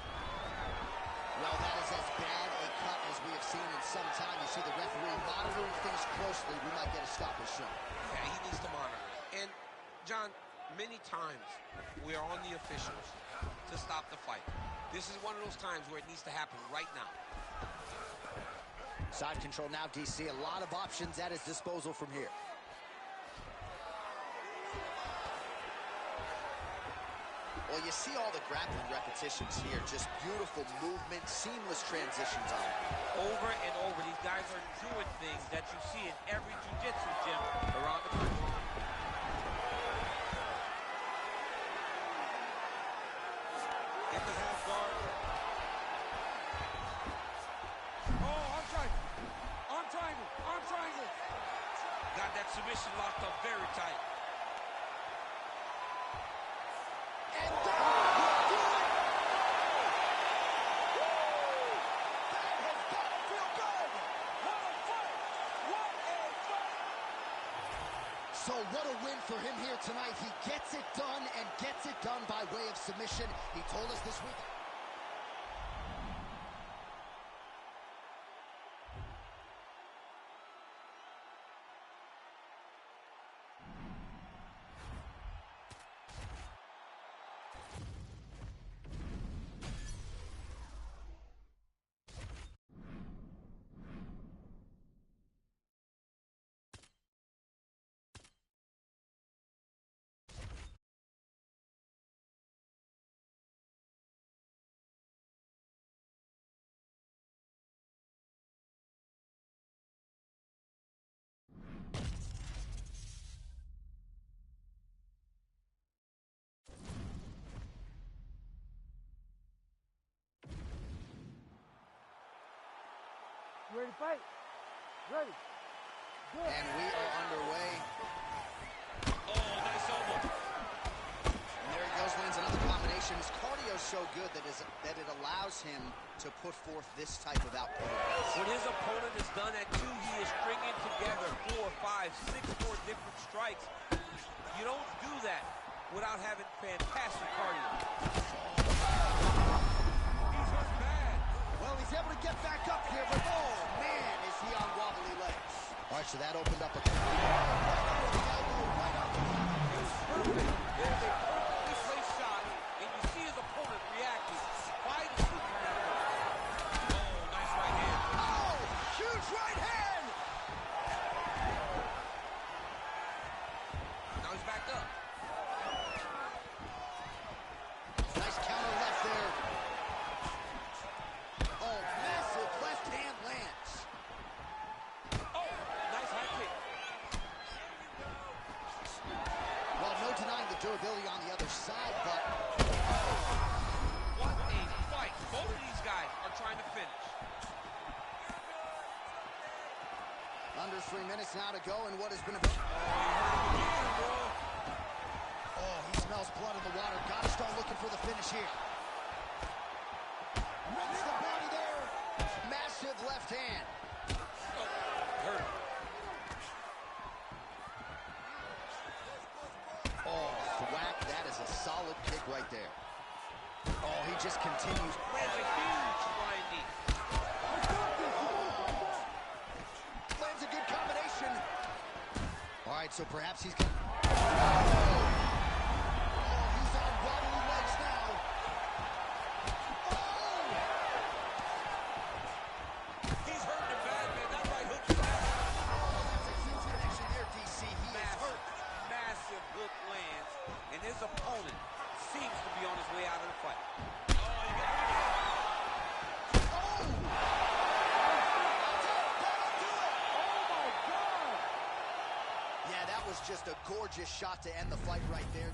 Well, that is as bad a cut as we have seen in some time. You see the referee monitoring things closely. We might get a stoppage soon. Yeah, he needs to monitor it. And, John, many times we are on the officials to stop the fight. This is one of those times where it needs to happen right now. Side control now, DC. A lot of options at his disposal from here. Well, you see all the grappling repetitions here. Just beautiful movement, seamless transitions on it. Over and over, these guys are doing things that you see in every jiu-jitsu gym around the country. In the half guard. Oh, arm triangle. Arm triangle. Arm triangle. Got that submission locked up very tight. And that will do it! Woo! That has got to feel good! What a fight! What a fight! So what a win for him here tonight. He gets it done and gets it done by way of submission. He told us this week. Ready to fight? Ready. Good. And we are underway. Oh, nice elbow. And there he goes, lands another combination. His cardio is so good that it allows him to put forth this type of output. When his opponent is done at 2, he is stringing together 4, 5, 6 more different strikes. You don't do that without having fantastic cardio. He's hurt bad. Well, he's able to get back up here, but oh, man, is he on wobbly legs. All right, so that opened up a... It was perfect. It is a perfectly placed shot, and you see his opponent reacting violently from that point. Oh, nice right hand. Oh, huge right hand! Now he's backed up. Nice counter left there. Oh, massive left hand lands. Oh, nice high kick. Well, no denying the Under 3 minutes now to go in what has been a... Oh, he smells blood in the water. Got to start looking for the finish here. Rips the body there. Massive left hand. Hurt. Oh, thwack. That is a solid kick right there. Oh, he just continues. Lands a huge flying knee. Lands a good combination. All right, so perhaps he's going to... He's on wobbly legs now. He's hurting him bad, man. That right hook is bad. That's a huge connection here, DC. He is hurt. Massive hook lands, and his opponent seems to be on his way out of the fight. Yeah, that was just a gorgeous shot to end the fight right there.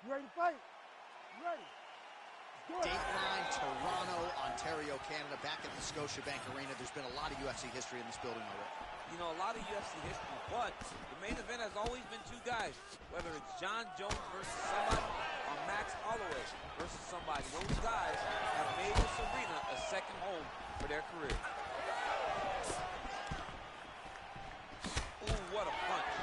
You ready to fight? You ready? Do it. Dateline, Toronto, Ontario, Canada, back at the Scotiabank Arena. There's been a lot of UFC history in this building already. You know, a lot of UFC history, but the main event has always been two guys, whether it's John Jones versus somebody or Max Holloway versus somebody. Those guys have made this arena a second home for their career. Ooh, what a punch.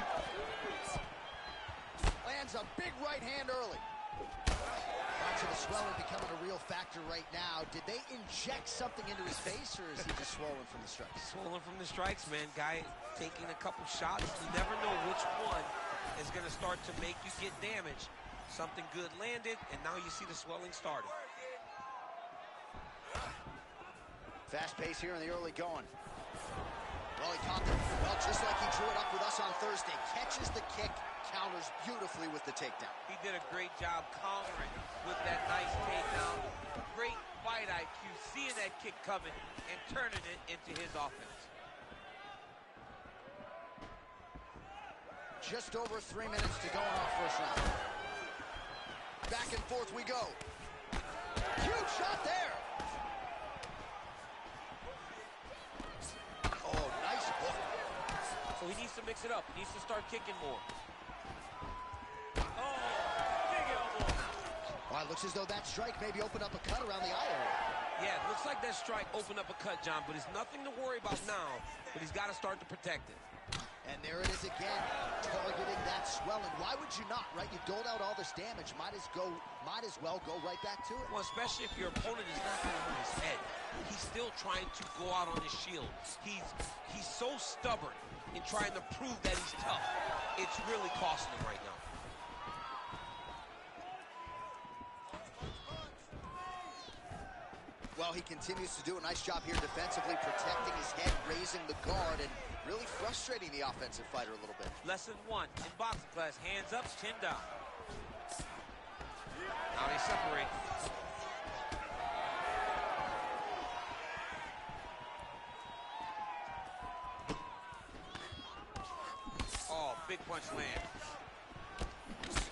Lands a big right hand early. Watching the swelling becoming a real factor right now. Did they inject something into his face, or is he just swollen from the strikes? Swollen from the strikes, man. Guy taking a couple shots. You never know which one is going to start to make you get damaged. Something good landed, and now you see the swelling starting. Fast pace here in the early going. Well, he caught them. Well, just like he drew it up with us on Thursday. Catches the kick, counters beautifully with the takedown. He did a great job countering with that nice takedown. Great fight IQ, seeing that kick coming and turning it into his offense. Just over 3 minutes to go in our first round. Back and forth we go. Huge shot there. Oh, nice hook. So he needs to mix it up. He needs to start kicking more. Oh, big elbow. Well, it looks as though that strike maybe opened up a cut around the eye area. Yeah, it looks like that strike opened up a cut, John, but it's nothing to worry about now, but he's got to start to protect it. And there it is again, targeting that swelling. Why would you not, right? You doled out all this damage. Might as well go right back to it. Well, especially if your opponent is not going on his head. He's still trying to go out on his shield. He's so stubborn in trying to prove that he's tough. It's really costing him right now. Well, he continues to do a nice job here defensively, protecting his head, raising the guard, and really frustrating the offensive fighter a little bit. Lesson 1 in boxing class, hands up, chin down. Now they separate. Oh, big punch land.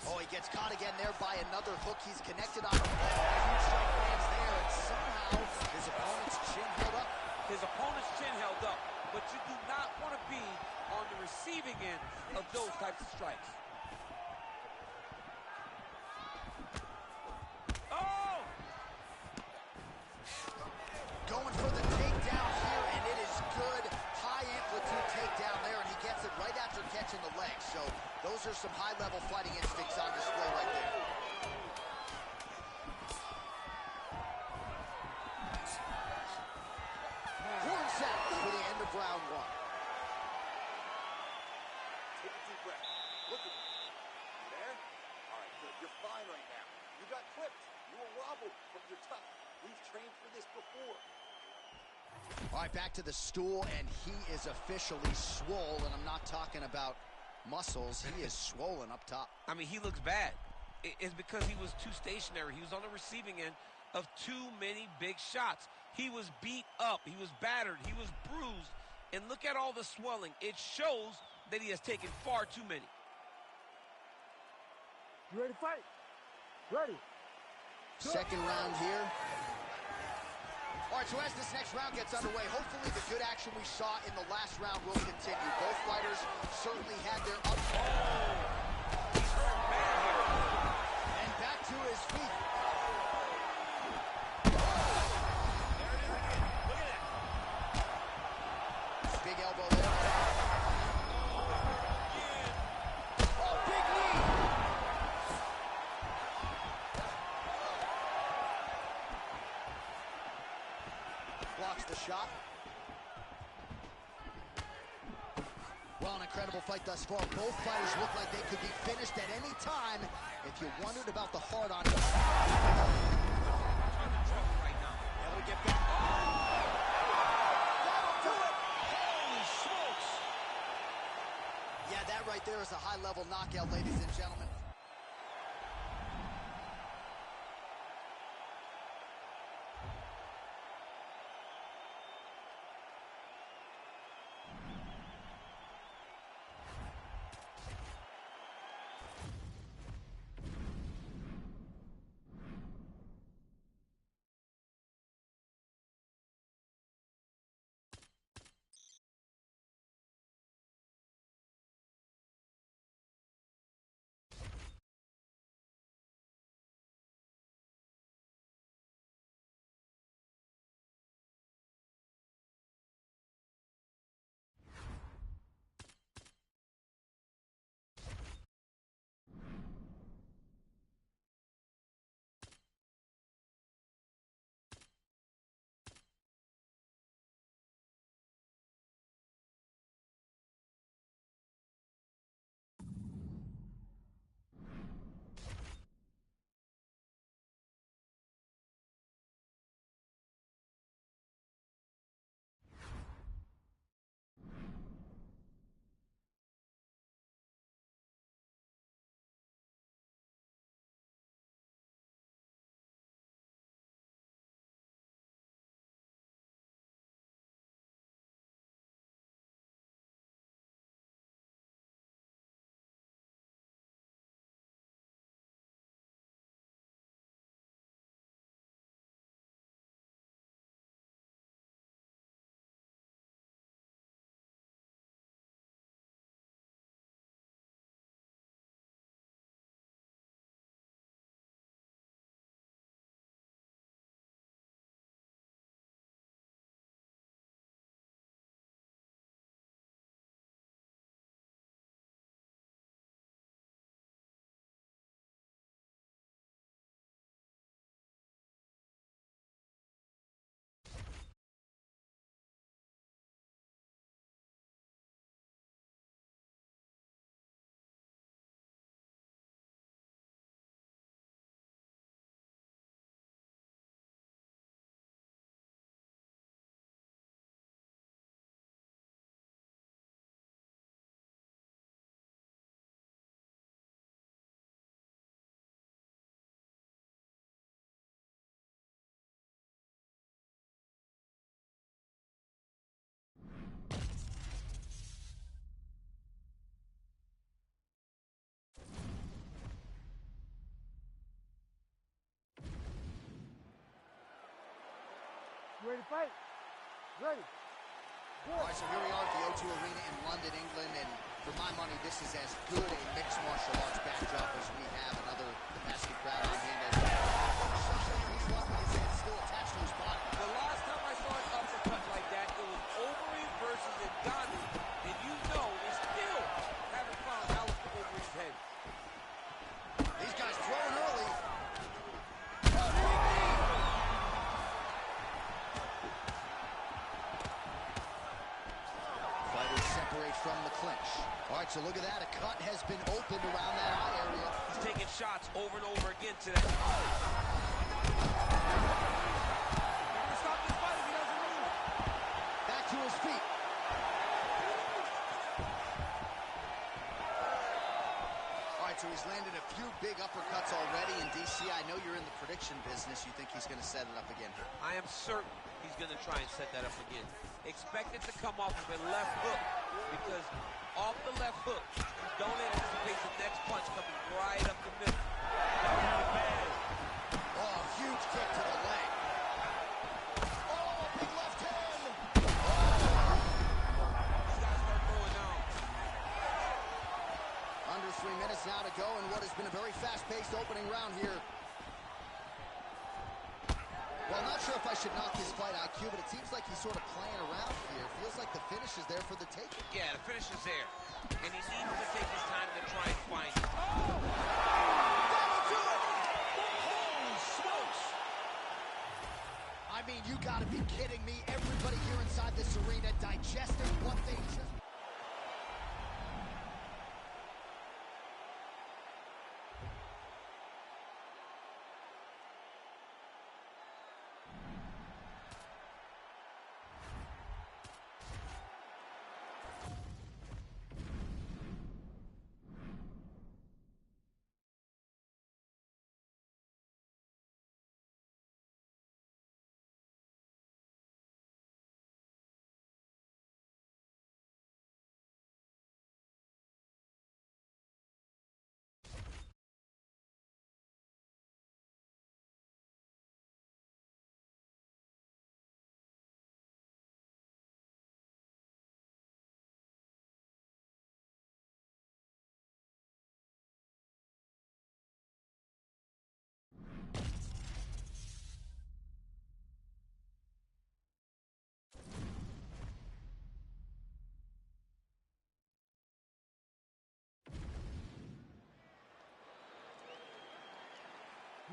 Oh, he gets caught again there by another hook. He's connected on a huge strike lands there, and somehow his opponent's chin held up. His opponent's chin held up, but you do not want to be on the receiving end of those types of strikes. Oh! Going for the takedown here, and it is good. High amplitude takedown there, and he gets it right after catching the leg. So those are some high-level fighting instincts on display right there. One set for the end of round 1. Take a deep breath. Look at me. You there? All right, good. You're fine right now. You got clipped. You were wobbled, but you're tough. We've trained for this before. All right, back to the stool, and he is officially swole, and I'm not talking about muscles. He is swollen up top. I mean, he looks bad. It's because he was too stationary. He was on the receiving end of too many big shots. He was beat up. He was battered. He was bruised. And look at all the swelling. It shows that he has taken far too many. You ready to fight? Ready. Second round here. All right, so as this next round gets underway, hopefully the good action we saw in the last round will continue. Both fighters certainly had their ups. He's hurt bad here. And back to his feet. There it is again. Look at that. Big elbow there. Oh, big knee. Blocks the shot. Well, an incredible fight thus far. Both fighters look like they could be finished at any time. If you wondered about the heart on it. Trying to trouble right now. Able to get back. That'll do it. Holy smokes. Yeah, that right there is a high-level knockout, ladies and gentlemen. Ready to fight? Ready. Good. All right, so here we are at the O2 Arena in London, England, and for my money, this is as good a mixed martial arts backdrop as we have. Another domestic crowd on hand. He's lucky his head's still attached to his body. The last time I saw an uppercut like that, it was Overeem versus Ngannou, and you know they still haven't found Alex Overeem's head. These guys throwing early. Fighters separate from the clinch. All right, so look at that. A cut has been opened around that eye area. He's taking shots over and over again to that. They're gonna stop this fight if he doesn't move. Back to his feet. All right, so he's landed a few big uppercuts already in DC. I know you're in the prediction business. You think he's going to set it up again here? I am certain he's going to try and set that up again. Expect it to come off of a left hook, because off the left hook, you don't anticipate the next punch coming right up the middle. Oh, huge kick to the leg. Oh, big left hand. These guys start throwing down. Under 3 minutes now to go in what has been a very fast-paced opening round here. Well, I'm not sure if I should knock his fight IQ, but it seems like he's sort of playing around here. Feels like the finish is there for the taking. Yeah, the finish is there. And he needs to take his time to try and find it. That'll do it! Holy smokes! I mean, you gotta be kidding me. Everybody here inside this arena digesting what they just...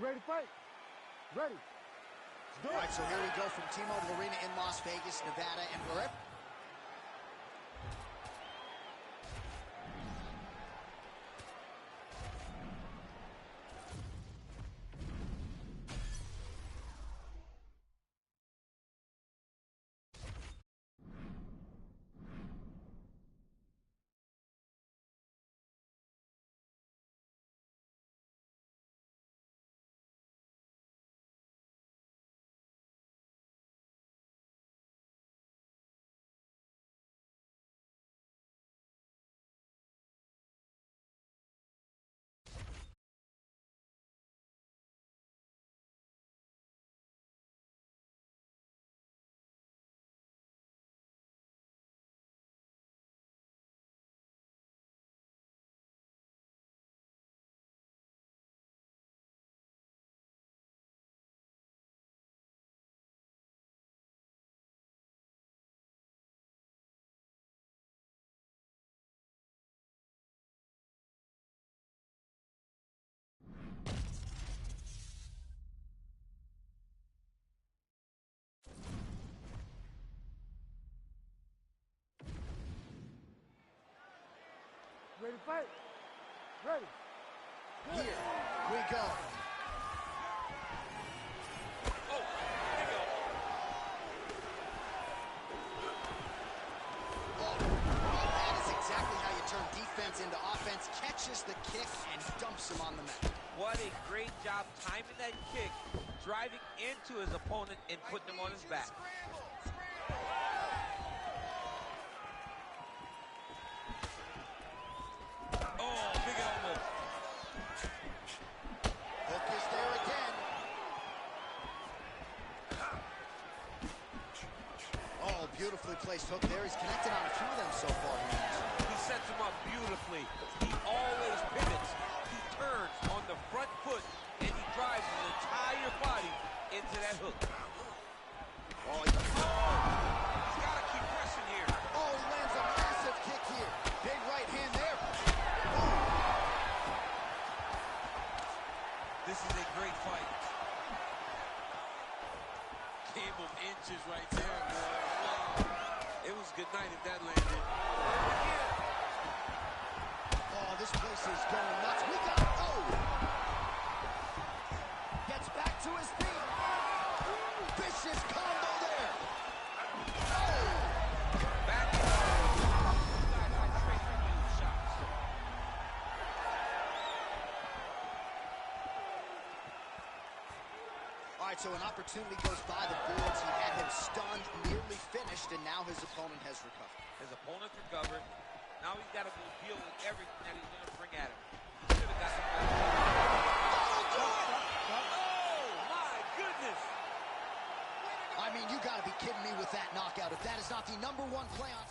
Ready to fight? Ready. All right, so here we go from T-Mobile Arena in Las Vegas, Nevada, and wherever... Ready to fight? Ready. Good. Here we go. Oh, there you go. Oh, well, that is exactly how you turn defense into offense. Catches the kick and dumps him on the mat. What a great job timing that kick, driving into his opponent and putting him on his back. Oh, big elbow. Hook is there again. beautifully placed hook there. He's connected on a few of them so far. He sets him up beautifully. He always pivots. He turns on the front foot, and he drives his entire body into that hook. Oh, he's Got to keep pressing here. Oh, he lands a massive kick here. Big right hand there. This is a great fight. Gave him inches right there, boy. Wow. It was good night if that landed. Oh, this place is going nuts. We got it. Oh! Gets back to his feet. Vicious combo there. Oh! Back in. Guys are straight from you shots. All right, so an opportunity goes by the boards. He had him stunned, nearly finished, and now his opponent has recovered. His opponent's recovered. Now he's got to go deal with everything that he's going to bring at him. Should have got some. Oh, my goodness. I mean, you got to be kidding me with that knockout. If that is not the #1 play on...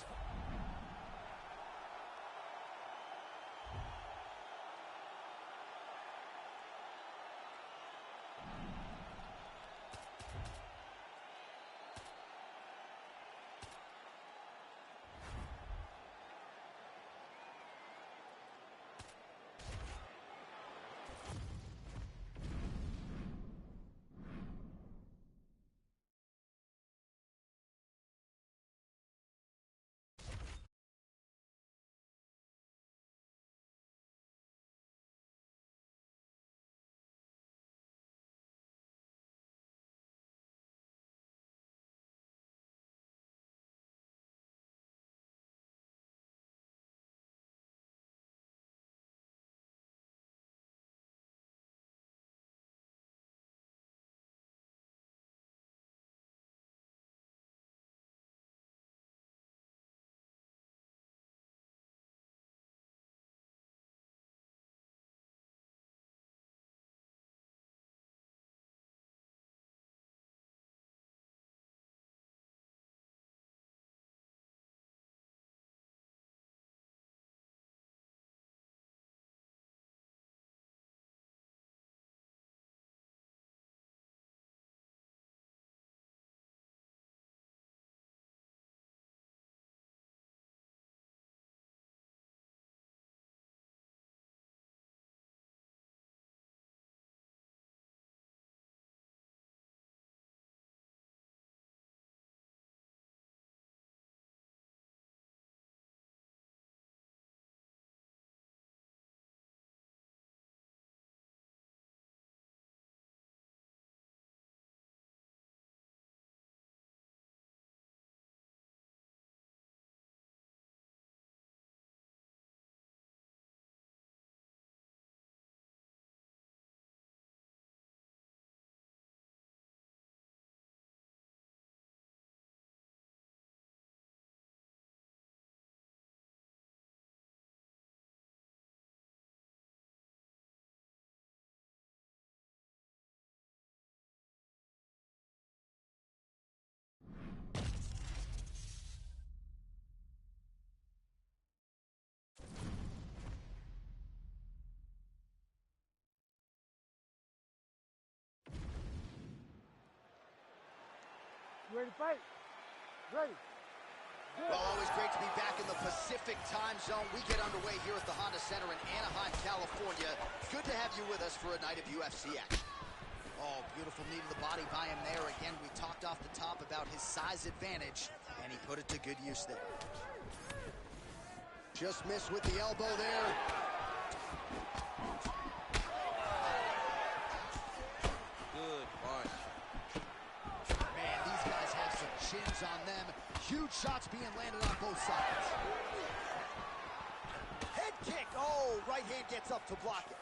You ready to fight? Ready. Good. Well, always great to be back in the Pacific time zone. We get underway here at the Honda Center in Anaheim, California. Good to have you with us for a night of UFC action. Oh, beautiful knee to the body by him there. Again, we talked off the top about his size advantage, and he put it to good use there. Just missed with the elbow there. Good punch. Man, these guys have some chins on them. Huge shots being landed on both sides. Head kick. Oh, right hand gets up to block it.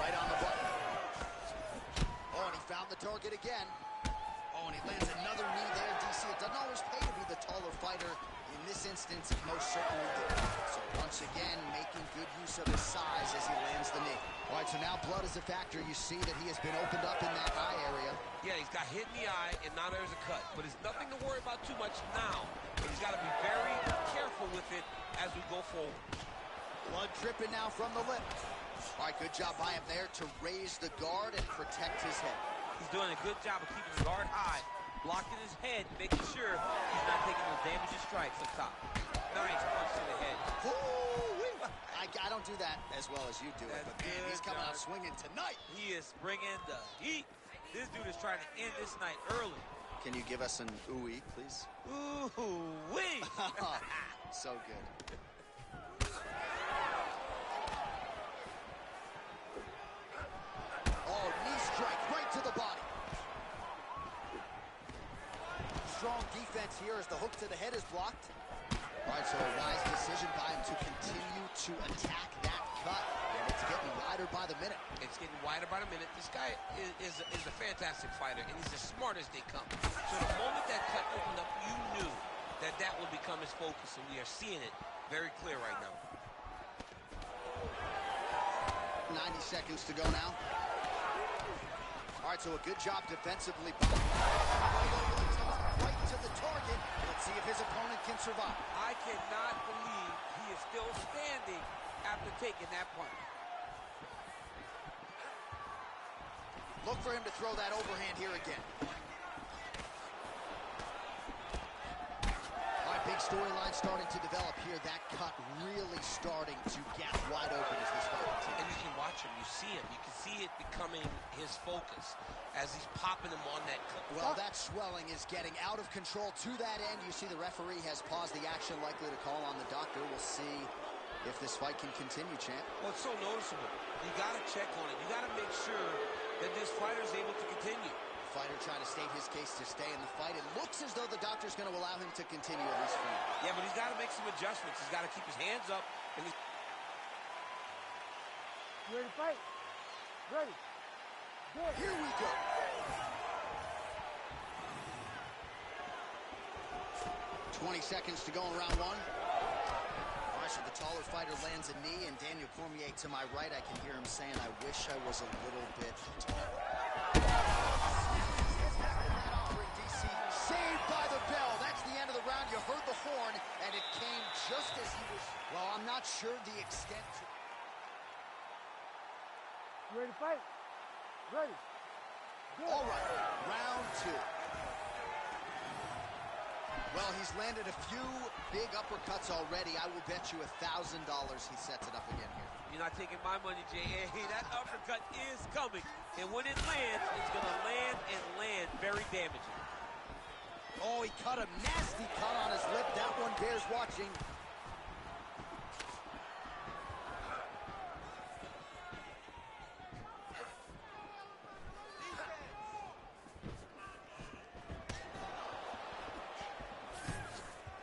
Right on the button. Oh, and he found the target again. Oh, and he lands another knee there, DC. It doesn't always pay to be the taller fighter. You In this instance, he most certainly did. So once again, making good use of his size as he lands the knee. All right, so now blood is a factor. You see that he has been opened up in that eye area. Yeah, he's got hit in the eye, and now there's a cut. But it's nothing to worry about too much now. But he's got to be very careful with it as we go forward. Blood dripping now from the lip. All right, good job by him there to raise the guard and protect his head. He's doing a good job of keeping the guard high, blocking his head, making sure he's not taking those damaging strikes up top. Nice punch to the head. I don't do that as well as you do it, but man, he's coming out swinging tonight. He is bringing the heat. This dude is trying to end this night early. Can you give us an ooh-wee, please? Ooh-wee! So good. Oh, knee strike right to the body. Strong defense here as the hook to the head is blocked. All right, so a wise decision by him to continue to attack that cut. And it's getting wider by the minute. It's getting wider by the minute. This guy is a fantastic fighter, and he's as smart as they come. So the moment that cut opened up, you knew that that would become his focus, and we are seeing it very clear right now. 90 seconds to go now. All right, so a good job defensively. Right to the target. Let's see if his opponent can survive. I cannot believe he is still standing after taking that punch. Look for him to throw that overhand here again. All right, big storyline starting to develop here. That cut really starting to gap wide open as this fight continues. And you can watch him, you see him. You can see it becoming his focus as he's popping him on that cut. Well, that swelling is getting out of control to that end. You see the referee has paused the action, likely to call on the doctor. We'll see if this fight can continue, champ. Well, it's so noticeable. You got to check on it. You got to make sure that this fighter is able to continue. Fighter trying to state his case to stay in the fight. It looks as though the doctor's going to allow him to continue at least for now. Yeah, but he's got to make some adjustments. He's got to keep his hands up. And he's... You ready to fight? Ready. Good. Here we go. "20 seconds to go in round one. All right, so the taller fighter lands a knee, and Daniel Cormier to my right, I can hear him saying, I wish I was a little bit taller. Saved by the bell. That's the end of the round. You heard the horn, and it came just as he was... Well, I'm not sure the extent... You ready to fight? Ready. Good. All right, round two. Well, he's landed a few big uppercuts already. I will bet you $1,000 he sets it up again here. You're not taking my money, J.A. That uppercut is coming. And when it lands, it's going to land and land very damaging. Oh, he cut a nasty cut on his lip. That one bears watching.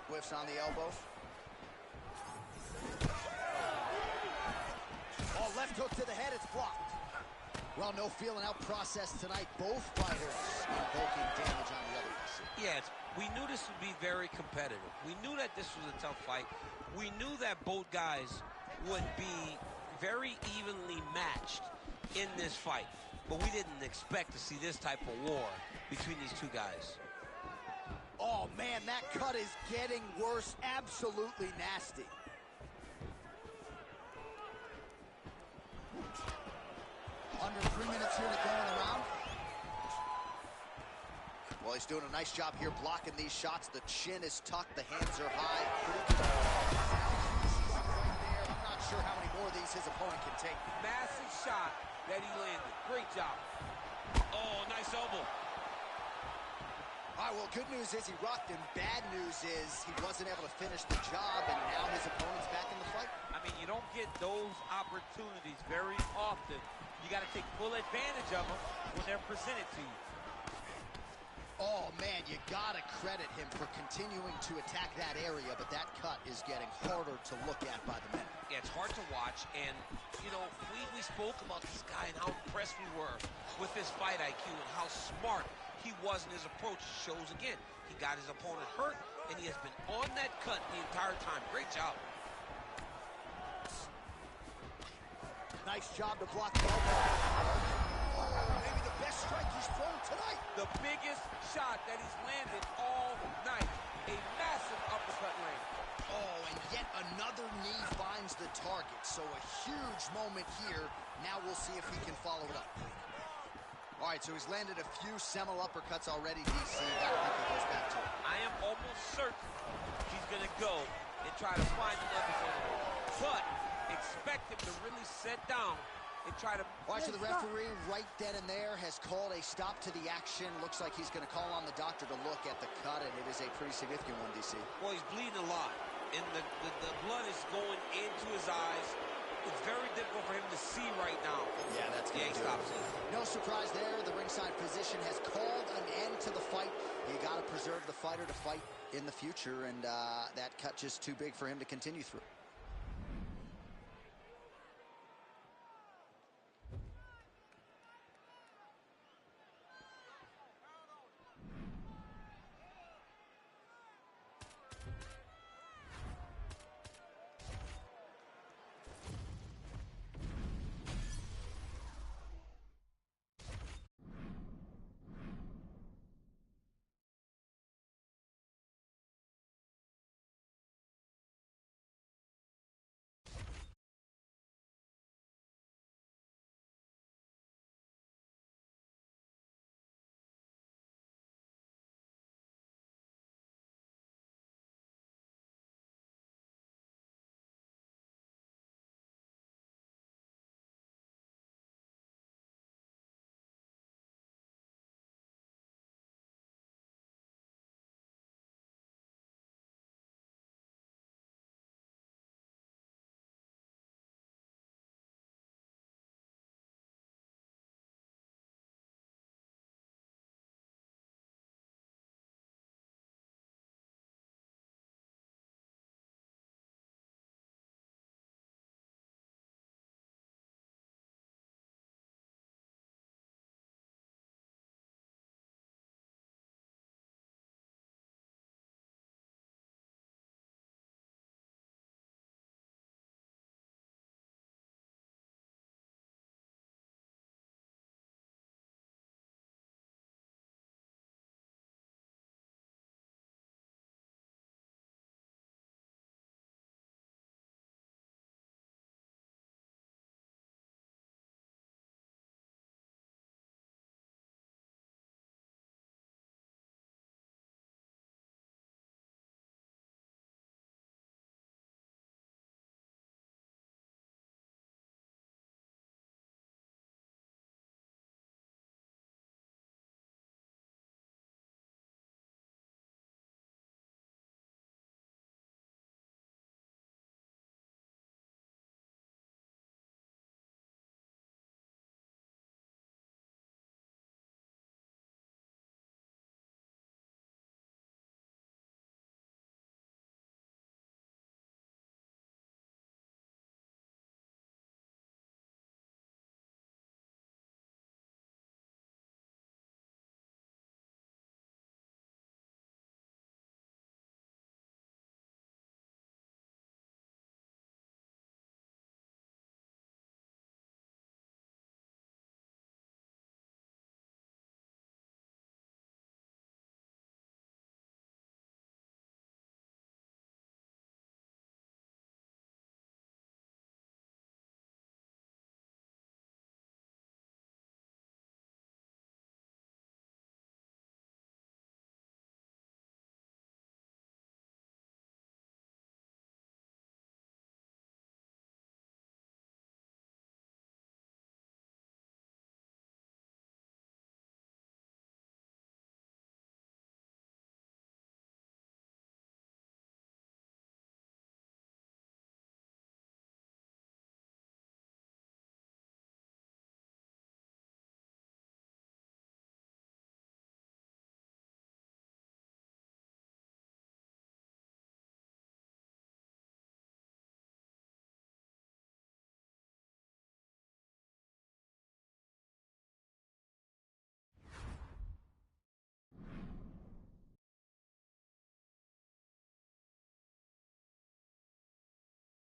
Whiffs on the elbow. Oh, left hook to the head. It's blocked. Well, no feeling out process tonight. Both fighters invoking damage on the other. Yes, we knew this would be very competitive. We knew that this was a tough fight. We knew that both guys would be very evenly matched in this fight. But we didn't expect to see this type of war between these two guys. Oh, man, that cut is getting worse. Absolutely nasty. Under 3 minutes here to go in the round. Well, he's doing a nice job here blocking these shots. The chin is tucked. The hands are high. Right there. I'm not sure how many more of these his opponent can take. Massive shot that he landed. Great job. Oh, nice elbow. All right, well, good news is he rocked him. Bad news is he wasn't able to finish the job, and now his opponent's back in the fight. I mean, you don't get those opportunities very often. You got to take full advantage of them when they're presented to you. Oh, man, you got to credit him for continuing to attack that area, but that cut is getting harder to look at by the minute. Yeah, it's hard to watch, and, you know, we spoke about this guy and how impressed we were with his fight IQ and how smart he was in his approach. Shows again, he got his opponent hurt, and he has been on that cut the entire time. Great job. Nice job to block the elbow. Maybe the best strike he's thrown tonight. The biggest shot that he's landed all night. A massive uppercut land. Oh, and yet another knee finds the target. So a huge moment here. Now we'll see if he can follow it up. All right, so he's landed a few seminal uppercuts already, DC. Gotta think he goes back to it. I am almost certain he's going to go and try to find another one. But expect him to really sit down and try to... All right, so the referee right then and there has called a stop to the action. Looks like he's going to call on the doctor to look at the cut, and it is a pretty significant one, DC. Well, he's bleeding a lot, and the blood is going into his eyes. It's very difficult for him to see right now. Yeah, that's going to do stops it. No surprise there. The ringside physician has called an end to the fight. You got to preserve the fighter to fight in the future, and that cut just too big for him to continue through.